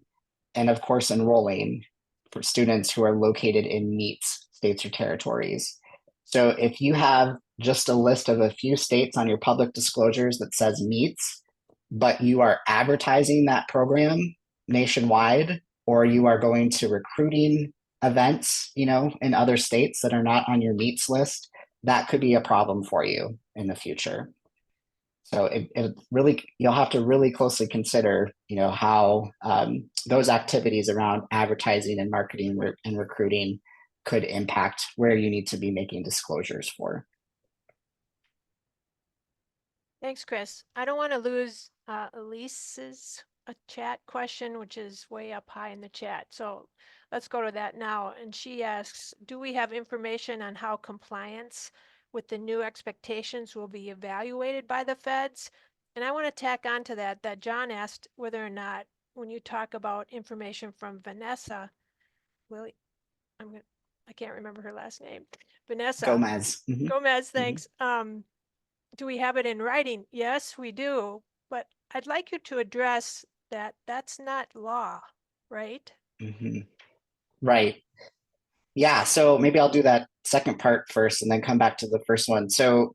and of course enrolling for students who are located in meets states or territories. So if you have just a list of a few states on your public disclosures that says meets, but you are advertising that program nationwide, or you are going to recruiting events, in other states that are not on your meets list, that could be a problem for you in the future. So it really, you'll have to really closely consider, how those activities around advertising and marketing and recruiting could impact where you need to be making disclosures for. Thanks, Chris. I don't want to lose Elise's chat question, which is way up high in the chat. So let's go to that now. And she asks, do we have information on how compliance with the new expectations will be evaluated by the feds? And I want to tack on to that John asked whether or not, when you talk about information from Vanessa, I can't remember her last name. Vanessa. Gomez. Mm-hmm. Gomez, thanks. Mm-hmm. Do we have it in writing? Yes, we do. But I'd like you to address that that's not law, right? Mm-hmm. Right. Yeah. So maybe I'll do that second part first and then come back to the first one. So,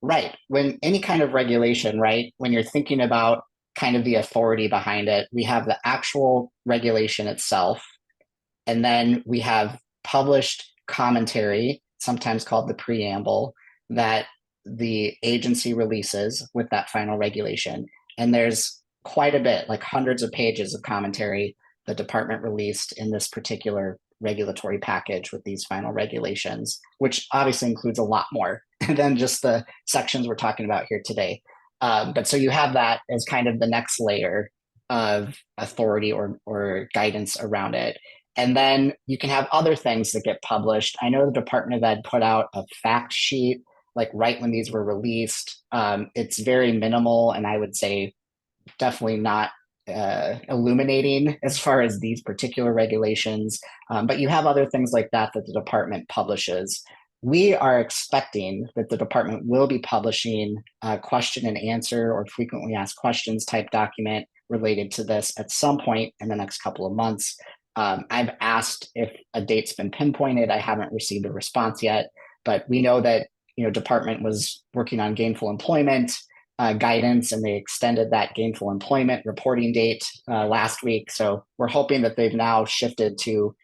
right. When any kind of regulation, right, when you're thinking about kind of the authority behind it, we have the actual regulation itself, and then we have published commentary sometimes called the preamble, that the agency releases with that final regulation. And there's quite a bit, like hundreds of pages of commentary the department released in this particular regulatory package with these final regulations, which obviously includes a lot more than just the sections we're talking about here today. But so you have that as kind of the next layer of authority or guidance around it. And then you can have other things that get published. I know the Department of Ed put out a fact sheet like right when these were released. It's very minimal, and I would say definitely not illuminating as far as these particular regulations. But you have other things like that that the department publishes. We are expecting that the department will be publishing a question and answer or frequently asked questions type document related to this at some point in the next couple of months. I've asked if a date's been pinpointed. I haven't received a response yet, but we know that department was working on gainful employment guidance, and they extended that gainful employment reporting date last week. So we're hoping that they've now shifted to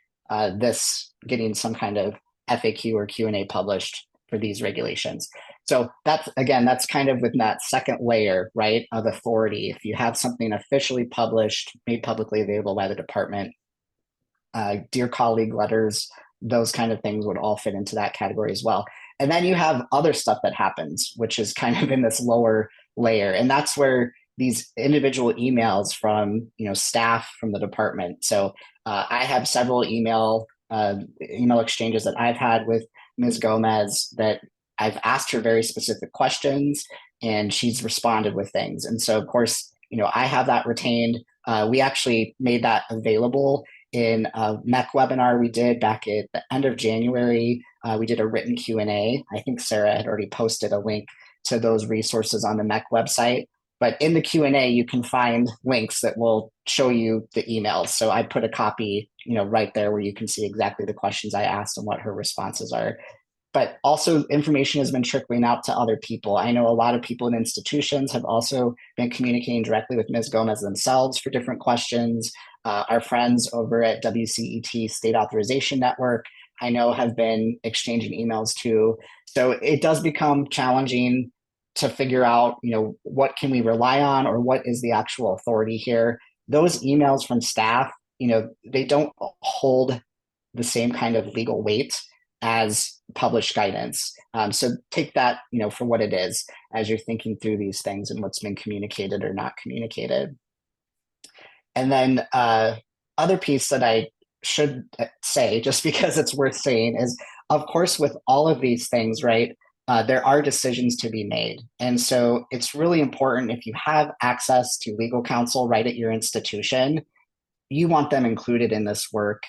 this getting some kind of FAQ or Q&A published for these regulations. So that's kind of with that second layer, right, of authority. If you have something officially published, made publicly available by the department, dear colleague letters, those kind of things would all fit into that category as well. And then you have other stuff that happens, which is kind of in this lower layer. And that's where these individual emails from staff from the department. So I have several email exchanges that I've had with Ms. Gomez that I've asked her very specific questions, and she's responded with things. And so, of course, I have that retained. We actually made that available in a MHEC webinar we did back at the end of January. We did a written Q&A. I think Sarah had already posted a link to those resources on the MHEC website. But in the Q&A, you can find links that will show you the emails. So I put a copy, right there where you can see exactly the questions I asked and what her responses are. But also information has been trickling out to other people. I know a lot of people in institutions have also been communicating directly with Ms. Gomez themselves for different questions. Our friends over at WCET State Authorization Network, I know, have been exchanging emails too. So it does become challenging to figure out, what can we rely on, or what is the actual authority here. Those emails from staff, they don't hold the same kind of legal weight as published guidance. So take that, for what it is as you're thinking through these things and what's been communicated or not communicated. And then other piece that I should say, just because it's worth saying, is, of course, with all of these things, right, there are decisions to be made. And so it's really important, if you have access to legal counsel right at your institution, you want them included in this work,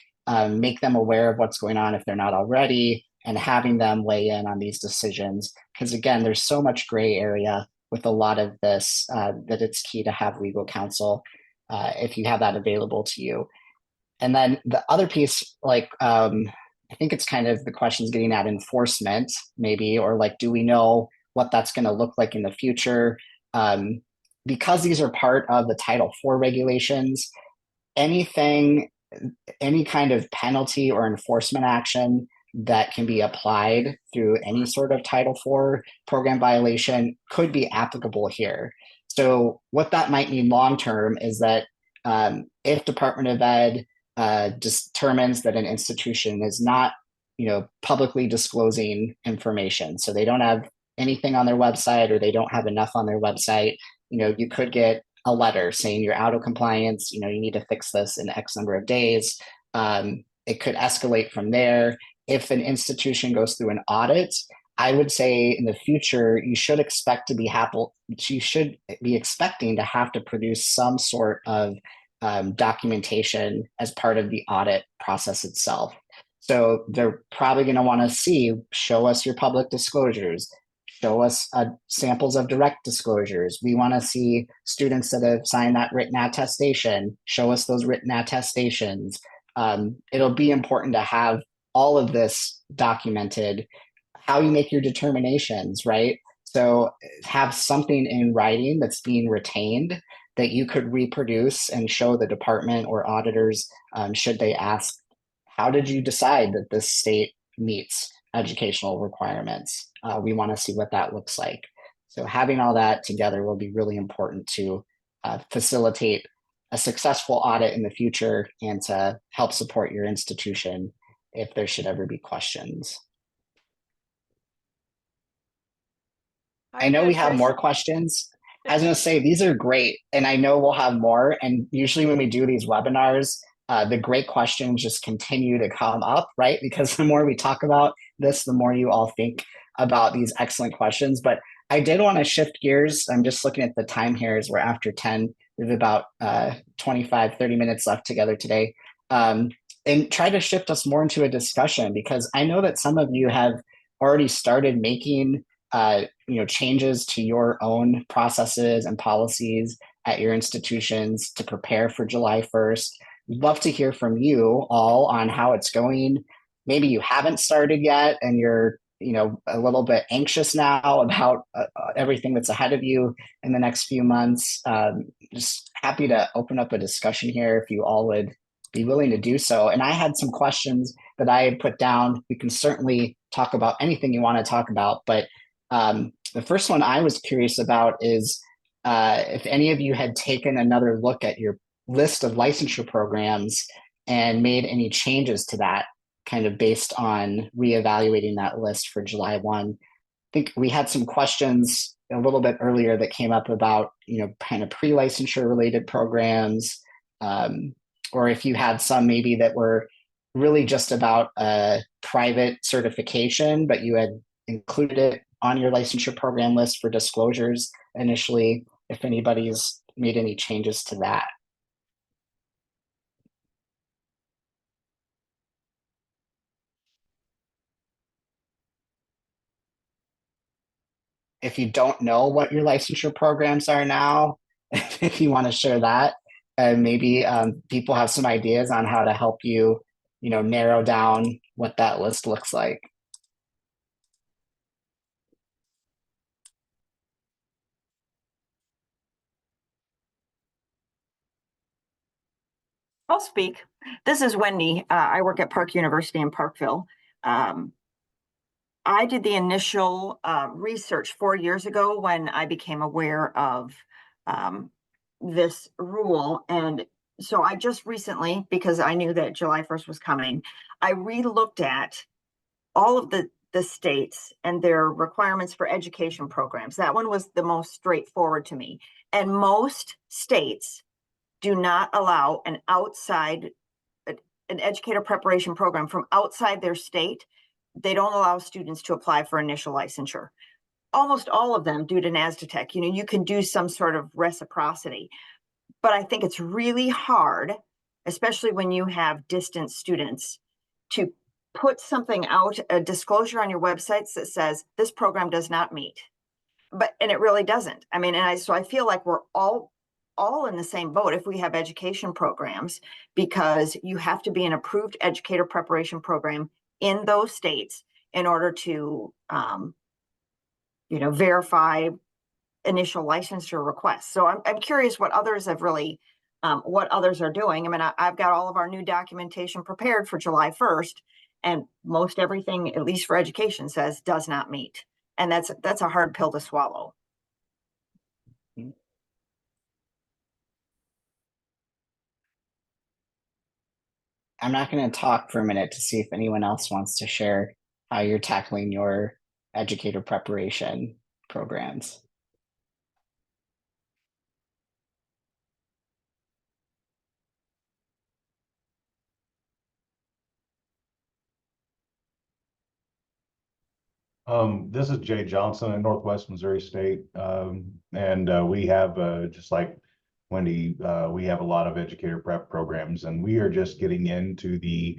make them aware of what's going on if they're not already, and having them weigh in on these decisions. Because again, there's so much gray area with a lot of this that it's key to have legal counsel if you have that available to you. And then the other piece, I think it's kind of the questions getting at enforcement, maybe, or do we know what that's going to look like in the future? Because these are part of the Title IV regulations, any kind of penalty or enforcement action that can be applied through any sort of Title IV program violation could be applicable here. So what that might mean long-term is that if Department of Ed determines that an institution is not, publicly disclosing information, so they don't have anything on their website, or they don't have enough on their website, you could get a letter saying you're out of compliance, you need to fix this in X number of days. It could escalate from there. If an institution goes through an audit, I would say in the future, you should expecting to have to produce some sort of documentation as part of the audit process itself. So they're probably going to want to show us your public disclosures, show us samples of direct disclosures. We want to see students that have signed that written attestation, show us those written attestations. It'll be important to have all of this documented, how you make your determinations, right? So have something in writing that's being retained that you could reproduce and show the department or auditors, should they ask, how did you decide that this state meets educational requirements. We want to see what that looks like. So having all that together will be really important to facilitate a successful audit in the future and to help support your institution if there should ever be questions. I know we have more questions. I was going to say, these are great. And I know we'll have more. And usually when we do these webinars, the great questions just continue to come up, right? Because the more we talk about this, the more you all think about these excellent questions. But I did want to shift gears. I'm just looking at the time here as we're after 10. We have about 25, 30 minutes left together today. And try to shift us more into a discussion, because I know that some of you have already started making changes to your own processes and policies at your institutions to prepare for July 1st. We'd love to hear from you all on how it's going. Maybe you haven't started yet and you're a little bit anxious now about everything that's ahead of you in the next few months. Just happy to open up a discussion here if you all would be willing to do so. And I had some questions that I had put down. We can certainly talk about anything you want to talk about, but the first one I was curious about is if any of you had taken another look at your list of licensure programs and made any changes to that, kind of based on reevaluating that list for July 1. I think we had some questions a little bit earlier that came up about, kind of pre-licensure related programs, or if you had some maybe that were really just about a private certification, but you had included it on your licensure program list for disclosures initially, if anybody's made any changes to that. If you don't know what your licensure programs are now, if you want to share that, and maybe people have some ideas on how to help you, narrow down what that list looks like. I'll speak. This is Wendy. I work at Park University in Parkville. I did the initial research 4 years ago when I became aware of this rule. And so I just recently, because I knew that July 1st was coming, I re-looked at all of the states and their requirements for education programs. That one was the most straightforward to me. And most states do not allow an educator preparation program from outside their state. They don't allow students to apply for initial licensure. Almost all of them due to NASDATEC, you can do some sort of reciprocity, but I think it's really hard, especially when you have distance students, to put something out, a disclosure on your websites that says this program does not meet, and it really doesn't. I mean, so I feel like we're all in the same boat if we have education programs, because you have to be an approved educator preparation program in those states in order to, verify initial licensure requests. So I'm curious what others have really, what others are doing. I mean, I've got all of our new documentation prepared for July 1st, and most everything, at least for education, says does not meet. And that's a hard pill to swallow. I'm not going to talk for a minute to see if anyone else wants to share how you're tackling your educator preparation programs. This is Jay Johnson at Northwest Missouri State. And we have, just like Wendy, we have a lot of educator prep programs, and we are just getting into the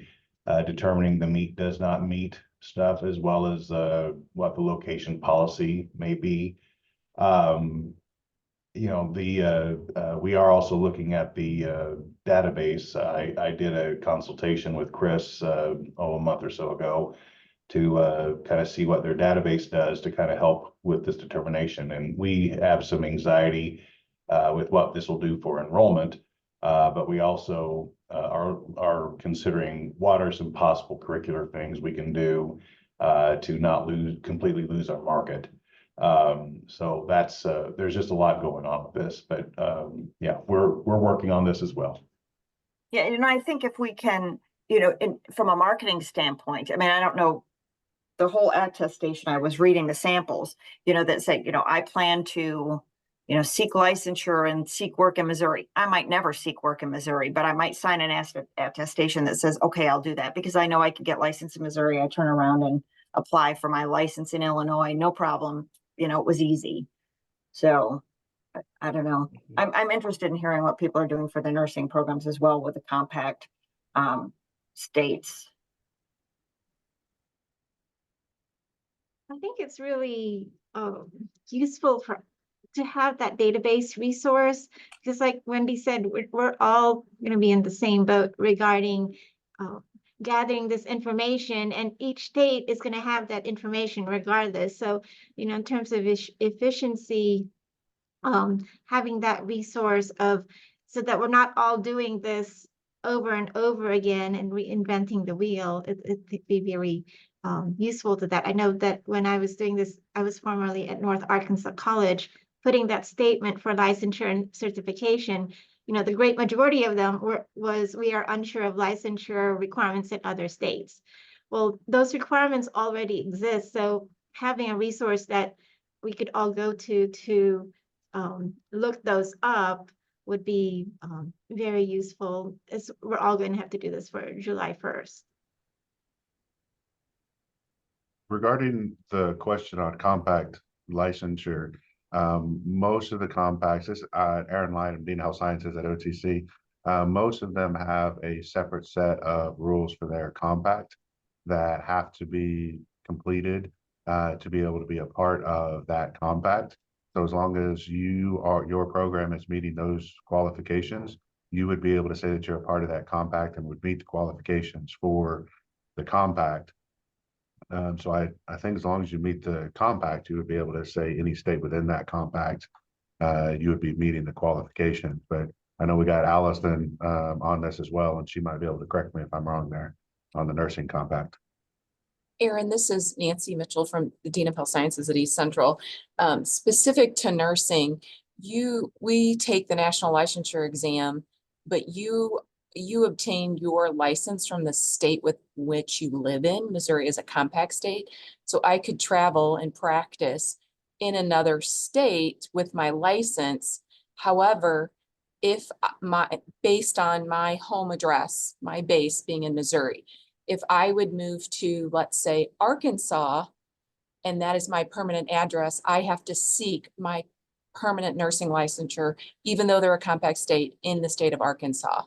determining the meet does not meet stuff, as well as what the location policy may be. We are also looking at the database. I did a consultation with Chris a month or so ago to kind of see what their database does to kind of help with this determination. And we have some anxiety with what this will do for enrollment, but we also are considering what are some possible curricular things we can do to not completely lose our market. So that's there's just a lot going on with this, but yeah, we're working on this as well. Yeah, and I think if we can, from a marketing standpoint, I mean, I don't know the whole attestation. I was reading the samples, that say, I plan to, seek licensure and seek work in Missouri. I might never seek work in Missouri, but I might sign an attestation that says, okay, I'll do that because I know I can get licensed in Missouri. I turn around and apply for my license in Illinois, no problem. It was easy. So I don't know. I'm interested in hearing what people are doing for the nursing programs as well with the compact states. I think it's really useful to have that database resource, because like Wendy said, we're all going to be in the same boat regarding gathering this information, and each state is going to have that information regardless. So, in terms of efficiency, having that resource so that we're not all doing this over and over again and reinventing the wheel, it'd be very useful to that. I know that when I was doing this, I was formerly at North Arkansas College, putting that statement for licensure and certification. The great majority of them was we are unsure of licensure requirements in other states. Well, those requirements already exist. So having a resource that we could all go to look those up would be very useful, as we're all going to have to do this for July 1st. Regarding the question on compact licensure, most of the compacts, this Aaron Lyon, Dean of Health Sciences at OTC, most of them have a separate set of rules for their compact that have to be completed to be able to be a part of that compact. So as long as your program is meeting those qualifications, you would be able to say that you're a part of that compact and would meet the qualifications for the compact. So I think as long as you meet the compact, you would be able to say any state within that compact, you would be meeting the qualifications. But I know we got Allison on this as well, and she might be able to correct me if I'm wrong there on the nursing compact. Erin, this is Nancy Mitchell from the Dean of Health Sciences at East Central. Specific to nursing, we take the national licensure exam, but you obtain your license from the state with which you live in. Missouri is a compact state. So I could travel and practice in another state with my license. However, based on my home address, my base being in Missouri, if I would move to, let's say, Arkansas, and that is my permanent address, I have to seek my permanent nursing licensure, even though they're a compact state, in the state of Arkansas,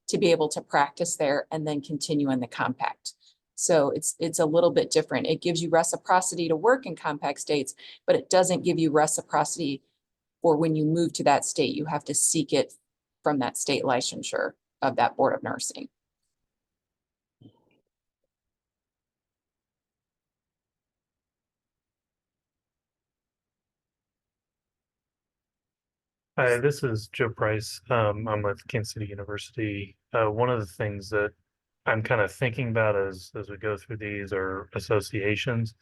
to be able to practice there and then continue in the compact. So it's a little bit different. It gives you reciprocity to work in compact states, but it doesn't give you reciprocity for when you move to that state. You have to seek it from that state licensure of that Board of Nursing. Hi, this is Joe Price. I'm with Kansas City University. One of the things that I'm kind of thinking about as we go through these are associations.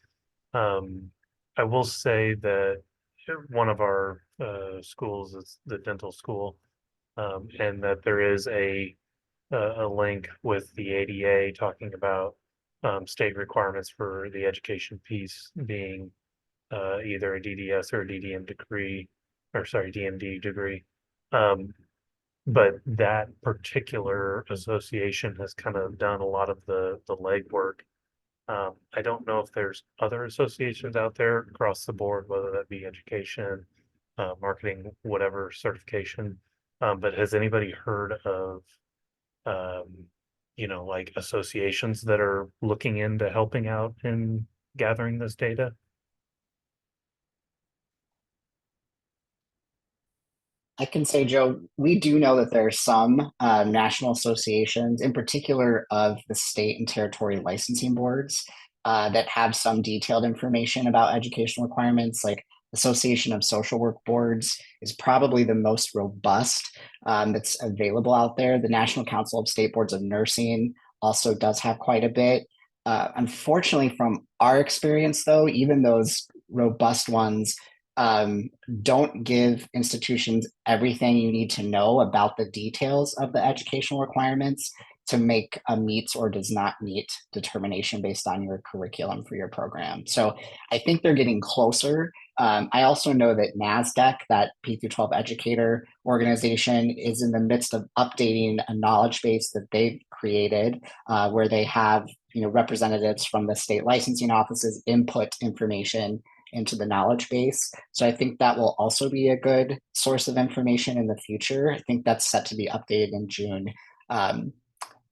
I will say that one of our schools is the dental school, and that there is a link with the ADA talking about state requirements for the education piece being either a DDS or a DDM degree, or sorry, DMD degree. But that particular association has kind of done a lot of the legwork. I don't know if there's other associations out there across the board, whether that be education, marketing, whatever certification. But has anybody heard of, like associations that are looking into helping out in gathering this data? I can say, Joe, we do know that there are some national associations, in particular of the state and territory licensing boards, that have some detailed information about educational requirements. Like Association of Social Work Boards is probably the most robust that's available out there. The National Council of State Boards of Nursing also does have quite a bit. Unfortunately, from our experience, though, even those robust ones don't give institutions everything you need to know about the details of the educational requirements to make a meets or does not meet determination based on your curriculum for your program. So I think they're getting closer. I also know that NASDAQ, that P through 12 educator organization, is in the midst of updating a knowledge base that they've created where they have representatives from the state licensing offices input information into the knowledge base. So I think that will also be a good source of information in the future. I think that's set to be updated in June.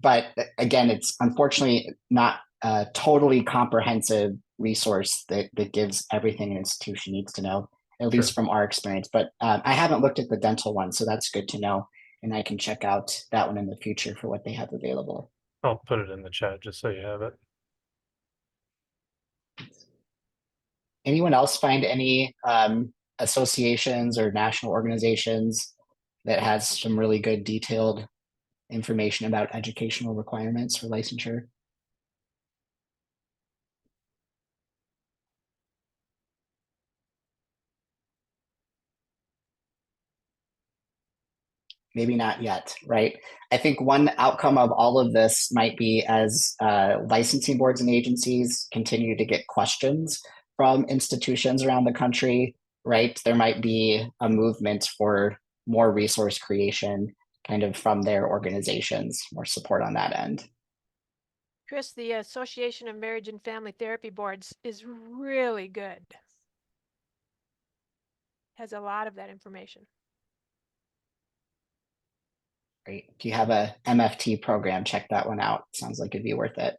But again, it's unfortunately not a totally comprehensive resource that gives everything an institution needs to know, at least from our experience. But I haven't looked at the dental one, so that's good to know. And I can check out that one in the future for what they have available. I'll put it in the chat just so you have it. Anyone else find any associations or national organizations that has some really good detailed information about educational requirements for licensure? Maybe not yet, right? I think one outcome of all of this might be as licensing boards and agencies continue to get questions from institutions around the country, right? There might be a movement for more resource creation kind of from their organizations, more support on that end. Chris, the Association of Marriage and Family Therapy Boards is really good. Has a lot of that information. Great. If you have a MFT program, check that one out. Sounds like it'd be worth it.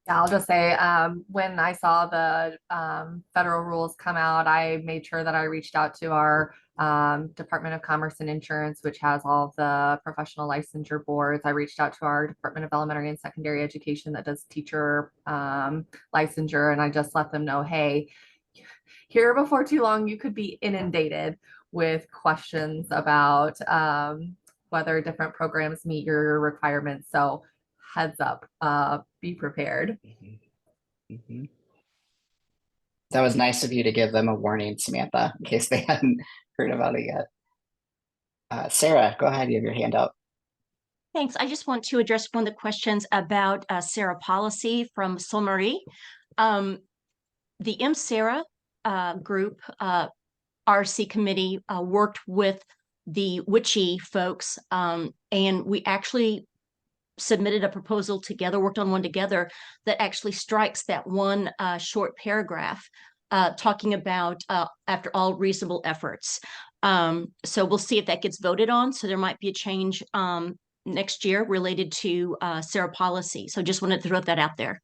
Yeah, I'll just say, when I saw the federal rules come out, I made sure that I reached out to our Department of Commerce and Insurance, which has all of the professional licensure boards. I reached out to our Department of Elementary and Secondary Education that does teacher licensure, and I just let them know, hey, here before too long, you could be inundated with questions about whether different programs meet your requirements. So heads up, be prepared. That was nice of you to give them a warning, Samantha, in case they hadn't heard about it yet. Sarah, go ahead, you have your hand up. Thanks. I just want to address one of the questions about SARA policy from Solmarie. The MSARA group, RC committee, worked with the WICHE folks, and we actually submitted a proposal together, worked on one together that actually strikes that one short paragraph talking about after all reasonable efforts. So we'll see if that gets voted on. So there might be a change next year related to SARA policy. So just wanted to throw that out there.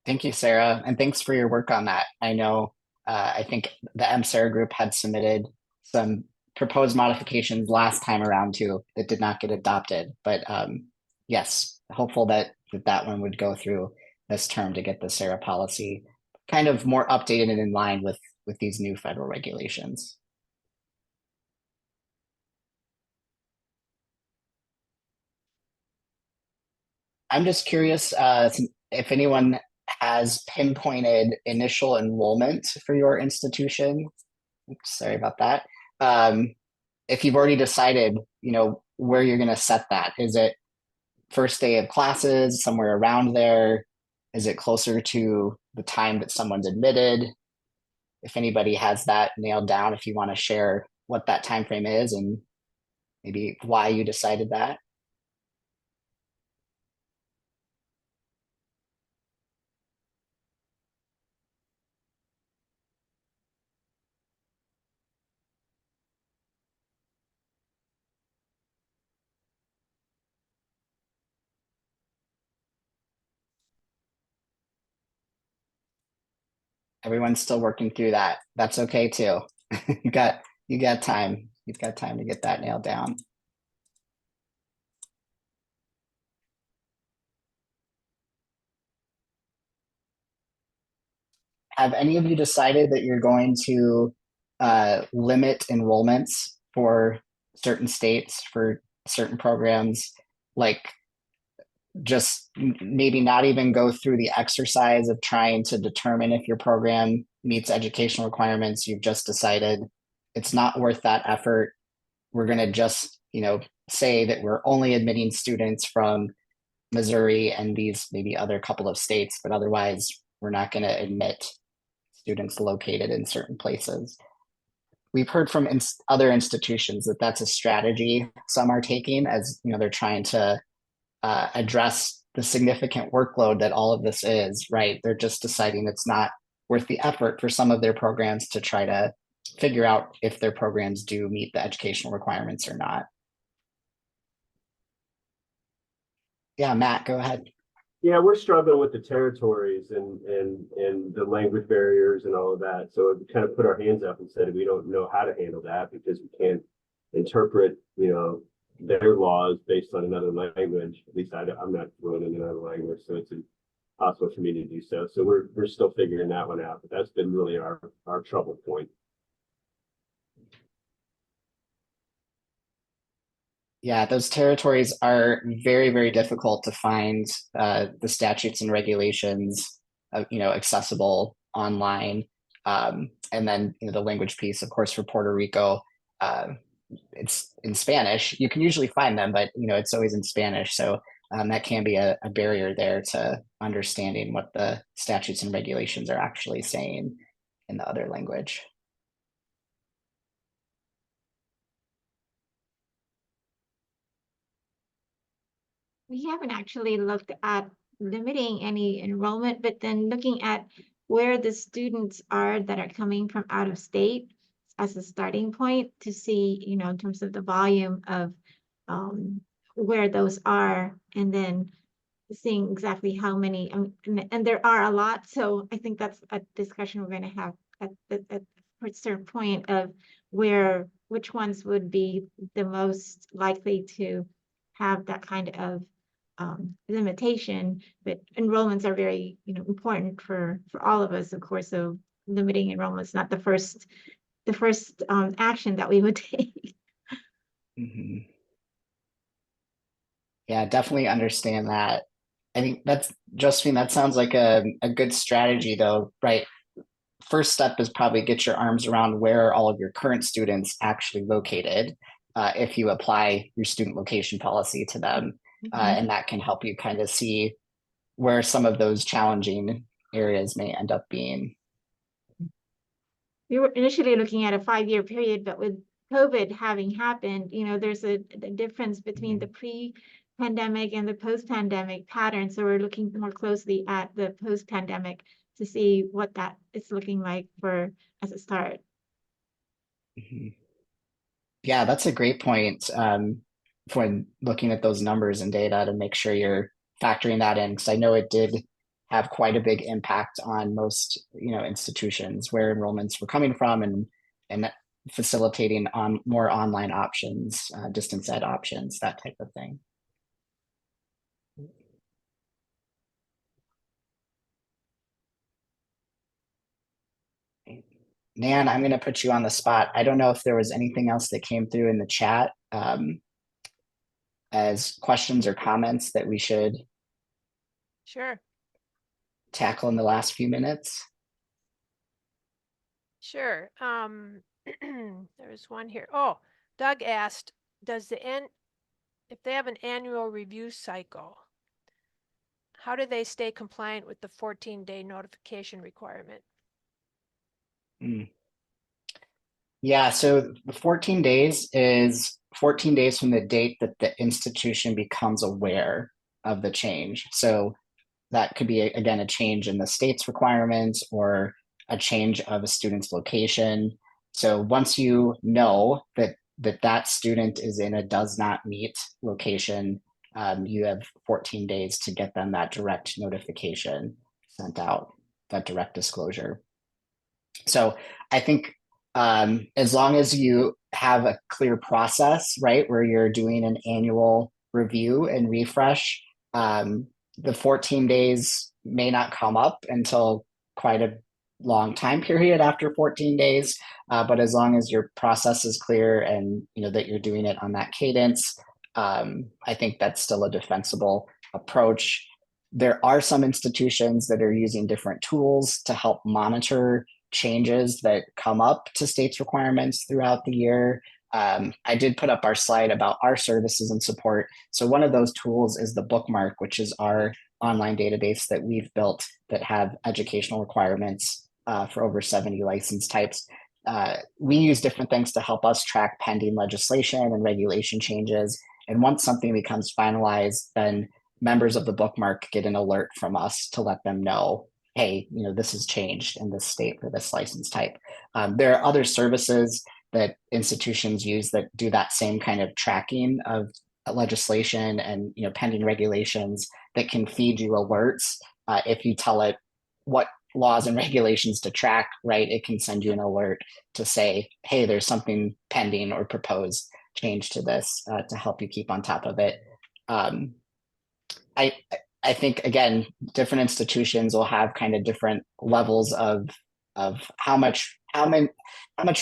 Thank you, Sarah, and thanks for your work on that. I know, I think the MSARA group had submitted some proposed modifications last time around too that did not get adopted, but yes, hopeful that that one would go through this term to get the SARA policy kind of more updated and in line with these new federal regulations. I'm just curious if anyone has pinpointed initial enrollment for your institution. Oops, sorry about that. If you've already decided, where you're going to set that, is it first day of classes, somewhere around there? Is it closer to the time that someone's admitted? If anybody has that nailed down, if you want to share what that time frame is and maybe why you decided that. Everyone's still working through that. That's okay too. you got time. You've got time to get that nailed down. Have any of you decided that you're going to limit enrollments for certain states for certain programs, like just maybe not even go through the exercise of trying to determine if your program meets educational requirements. You've just decided it's not worth that effort. We're going to just, say that we're only admitting students from Missouri and these maybe other couple of states, but otherwise we're not going to admit students located in certain places. We've heard from other institutions that that's a strategy some are taking as they're trying to address the significant workload that all of this is, right? They're just deciding it's not worth the effort for some of their programs to try to figure out if their programs do meet the educational requirements or not. Yeah, Matt, go ahead. Yeah, we're struggling with the territories and the language barriers and all of that. So we kind of put our hands up and said we don't know how to handle that because we can't interpret, their laws based on another language. At least I'm not fluent in another language, so it's impossible for me to do so. So we're still figuring that one out. But that's been really our trouble point. Yeah, those territories are very, very difficult to find the statutes and regulations, accessible online. And then the language piece, of course, for Puerto Rico, it's in Spanish. You can usually find them, but it's always in Spanish. So that can be a barrier there to understanding what the statutes and regulations are actually saying in the other language. We haven't actually looked at limiting any enrollment, but then looking at where the students are that are coming from out of state as a starting point to see, in terms of the volume of where those are, and then seeing exactly how many, and there are a lot. So I think that's a discussion we're going to have at a certain point of which ones would be the most likely to have that kind of limitation. But enrollments are very, important for all of us, of course. So limiting enrollment is not the first action that we would take. Mm-hmm. Yeah, definitely understand that. I think that's Josephine, that sounds like a good strategy though, right? First step is probably get your arms around where all of your current students actually located if you apply your student location policy to them. And that can help you kind of see where some of those challenging areas may end up being. We were initially looking at a 5-year period, but with COVID having happened, there's a difference between the pre-pandemic and the post-pandemic pattern. So we're looking more closely at the post-pandemic to see what that is looking like as a start. Yeah, that's a great point for looking at those numbers and data to make sure you're factoring that in, because I know it did have quite a big impact on most institutions where enrollments were coming from and facilitating on more online options, distance ed options, that type of thing. Nan, I'm going to put you on the spot. I don't know if there was anything else that came through in the chat as questions or comments that we should tackle in the last few minutes. Sure. There's one here. Oh, Doug asked, if they have an annual review cycle, how do they stay compliant with the 14-day notification requirement? Yeah, so the 14 days is 14 days from the date that the institution becomes aware of the change. So that could be, again, a change in the state's requirements or a change of a student's location. So once you know that student is in a does not meet location, you have 14 days to get them that direct notification sent out, that direct disclosure. So I think as long as you have a clear process, right, where you're doing an annual review and refresh, the 14 days may not come up until quite a long time period after 14 days. But as long as your process is clear and that you're doing it on that cadence, I think that's still a defensible approach. There are some institutions that are using different tools to help monitor changes that come up to states' requirements throughout the year. I did put up our slide about our services and support. So one of those tools is the Bookmark, which is our online database that we've built that have educational requirements for over 70 license types. We use different things to help us track pending legislation and regulation changes. And once something becomes finalized, then members of the Bookmark get an alert from us to let them know, hey, this has changed in this state for this license type. There are other services that institutions use that do that same kind of tracking of legislation and pending regulations that can feed you alerts. If you tell it what laws and regulations to track, right, it can send you an alert to say, hey, there's something pending or proposed change to this to help you keep on top of it. I think, again, different institutions will have kind of different levels of how much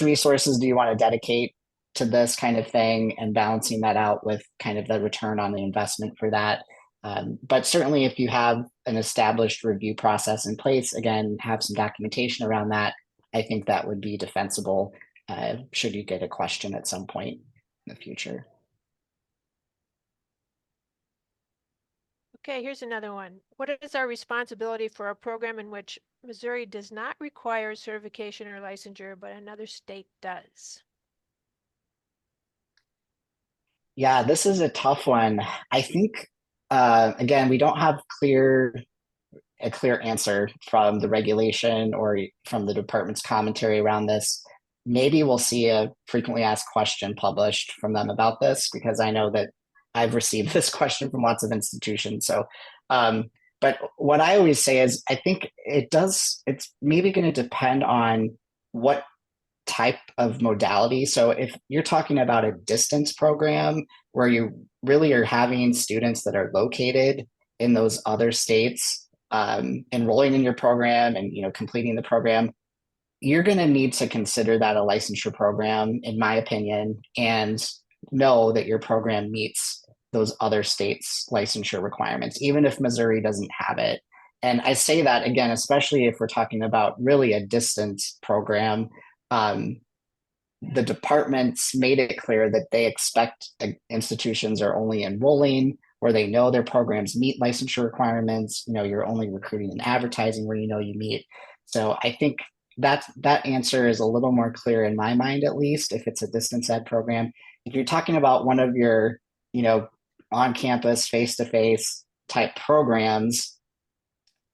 resources do you want to dedicate to this kind of thing, and balancing that out with kind of the return on the investment for that. But certainly if you have an established review process in place, again, have some documentation around that, I think that would be defensible should you get a question at some point in the future. Okay, here's another one. What is our responsibility for a program in which Missouri does not require certification or licensure, but another state does? Yeah, this is a tough one. I think, again, we don't have a clear answer from the regulation or from the department's commentary around this. Maybe we'll see a frequently asked question published from them about this, because I know that I've received this question from lots of institutions. So, but what I always say is, I think it's maybe going to depend on what type of modality. So if you're talking about a distance program where you really are having students that are located in those other states enrolling in your program and completing the program, you're going to need to consider that a licensure program, in my opinion, and know that your program meets those other states' licensure requirements, even if Missouri doesn't have it. And I say that again, especially if we're talking about really a distance program. The departments made it clear that they expect institutions are only enrolling where they know their programs meet licensure requirements. You're only recruiting and advertising where you meet. So I think that answer is a little more clear in my mind, at least, if it's a distance ed program. If you're talking about one of your, on-campus, face-to-face type programs,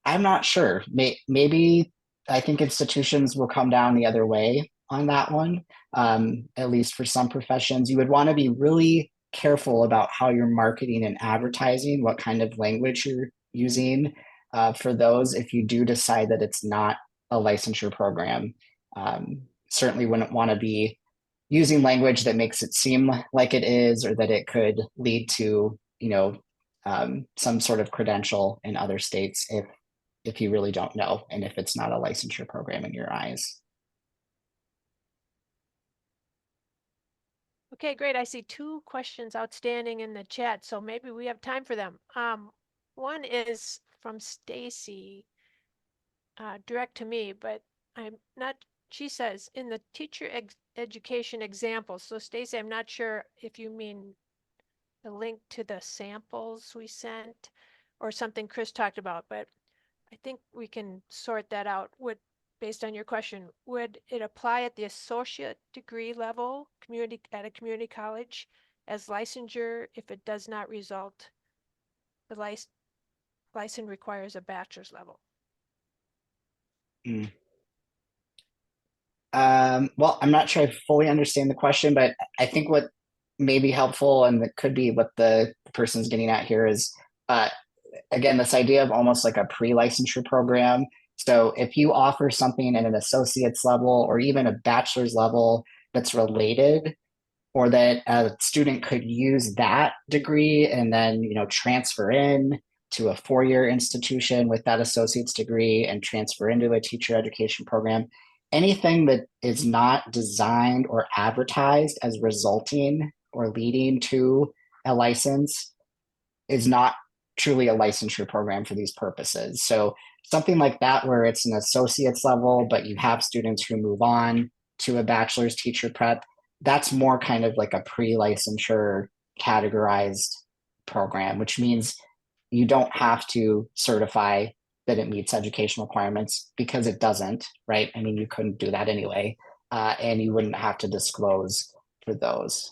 I'm not sure. Maybe I think institutions will come down the other way on that one. At least for some professions, you would want to be really careful about how you're marketing and advertising, what kind of language you're using for those if you do decide that it's not a licensure program. Certainly wouldn't want to be using language that makes it seem like it is, or that it could lead to, some sort of credential in other states if you really don't know, and if it's not a licensure program in your eyes. Okay, great. I see 2 questions outstanding in the chat, so maybe we have time for them. One is from Stacy, direct to me, but I'm not, she says, in the teacher education example. So Stacy, I'm not sure if you mean the link to the samples we sent or something Chris talked about, but I think we can sort that out. Based on your question, would it apply at the associate degree level at a community college as licensure if it does not result, the license requires a bachelor's level? Well, I'm not sure I fully understand the question, but I think what may be helpful, and that could be what the person's getting at here, is again, this idea of almost like a pre-licensure program. So if you offer something at an associate's level or even a bachelor's level that's related, or that a student could use that degree and then transfer in to a 4-year institution with that associate's degree and transfer into a teacher education program, anything that is not designed or advertised as resulting or leading to a license is not truly a licensure program for these purposes. So something like that, where it's an associate's level, but you have students who move on to a bachelor's teacher prep, that's more kind of like a pre-licensure categorized program, which means you don't have to certify that it meets educational requirements because it doesn't, right? I mean, you couldn't do that anyway, and you wouldn't have to disclose for those.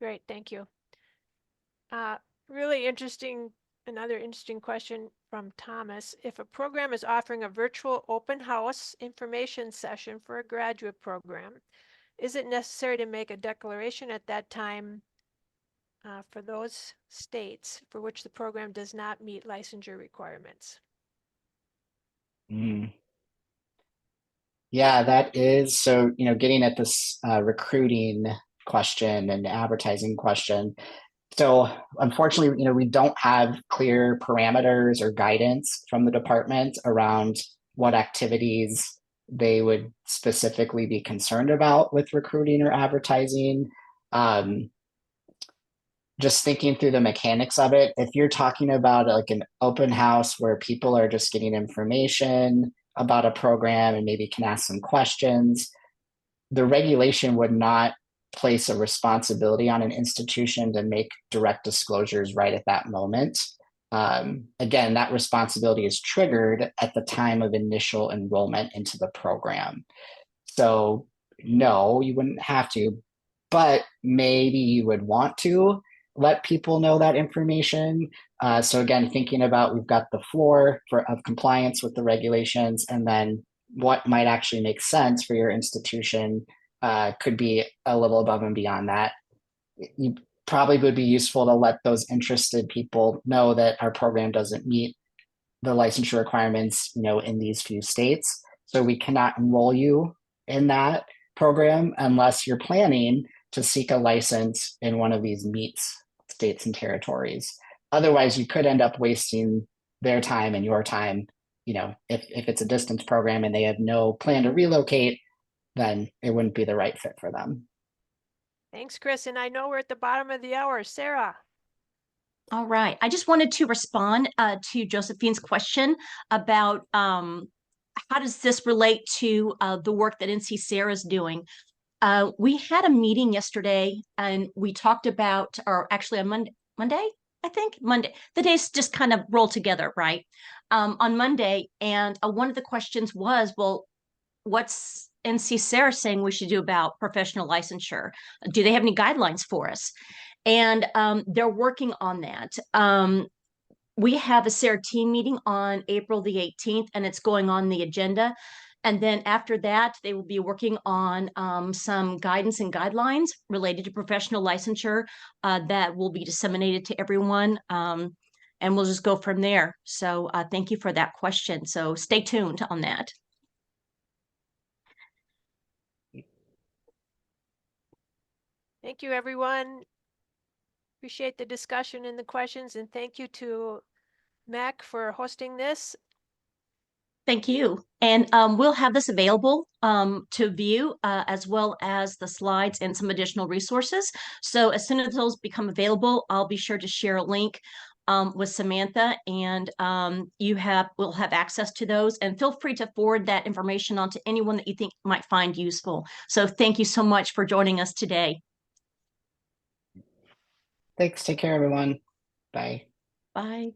Great, thank you. Really interesting, another interesting question from Thomas. If a program is offering a virtual open house information session for a graduate program, is it necessary to make a declaration at that time for those states for which the program does not meet licensure requirements? Yeah, that is. So, getting at this recruiting question and advertising question. So unfortunately, we don't have clear parameters or guidance from the department around what activities they would specifically be concerned about with recruiting or advertising. Just thinking through the mechanics of it, if you're talking about like an open house where people are just getting information about a program and maybe can ask some questions, the regulation would not place a responsibility on an institution to make direct disclosures right at that moment. Again, that responsibility is triggered at the time of initial enrollment into the program. So no, you wouldn't have to, but maybe you would want to let people know that information. So again, thinking about, we've got the floor of compliance with the regulations, and then what might actually make sense for your institution could be a little above and beyond that. You probably would be useful to let those interested people know that our program doesn't meet the licensure requirements, in these few states. So we cannot enroll you in that program unless you're planning to seek a license in one of these meets states and territories. Otherwise, you could end up wasting their time and your time. If it's a distance program and they have no plan to relocate, then it wouldn't be the right fit for them. Thanks, Chris. And I know we're at the bottom of the hour. Sarah. All right. I just wanted to respond to Josephine's question about how does this relate to the work that NC SARA is doing. We had a meeting yesterday and we talked about, or actually on Monday, I think Monday, the days just kind of roll together, right? On Monday. And one of the questions was, well, what's NC SARA saying we should do about professional licensure? Do they have any guidelines for us? And they're working on that. We have a SARA team meeting on April the 18th, and it's going on the agenda. And then after that, they will be working on some guidance and guidelines related to professional licensure that will be disseminated to everyone. And we'll just go from there. So thank you for that question. So stay tuned on that. Thank you, everyone. Appreciate the discussion and the questions, and thank you to MHEC for hosting this. Thank you. And we'll have this available to view as well as the slides and some additional resources. So as soon as those become available, I'll be sure to share a link with Samantha, and will have access to those, and feel free to forward that information on to anyone that you think might find useful. So thank you so much for joining us today. Thanks. Take care, everyone. Bye. Bye.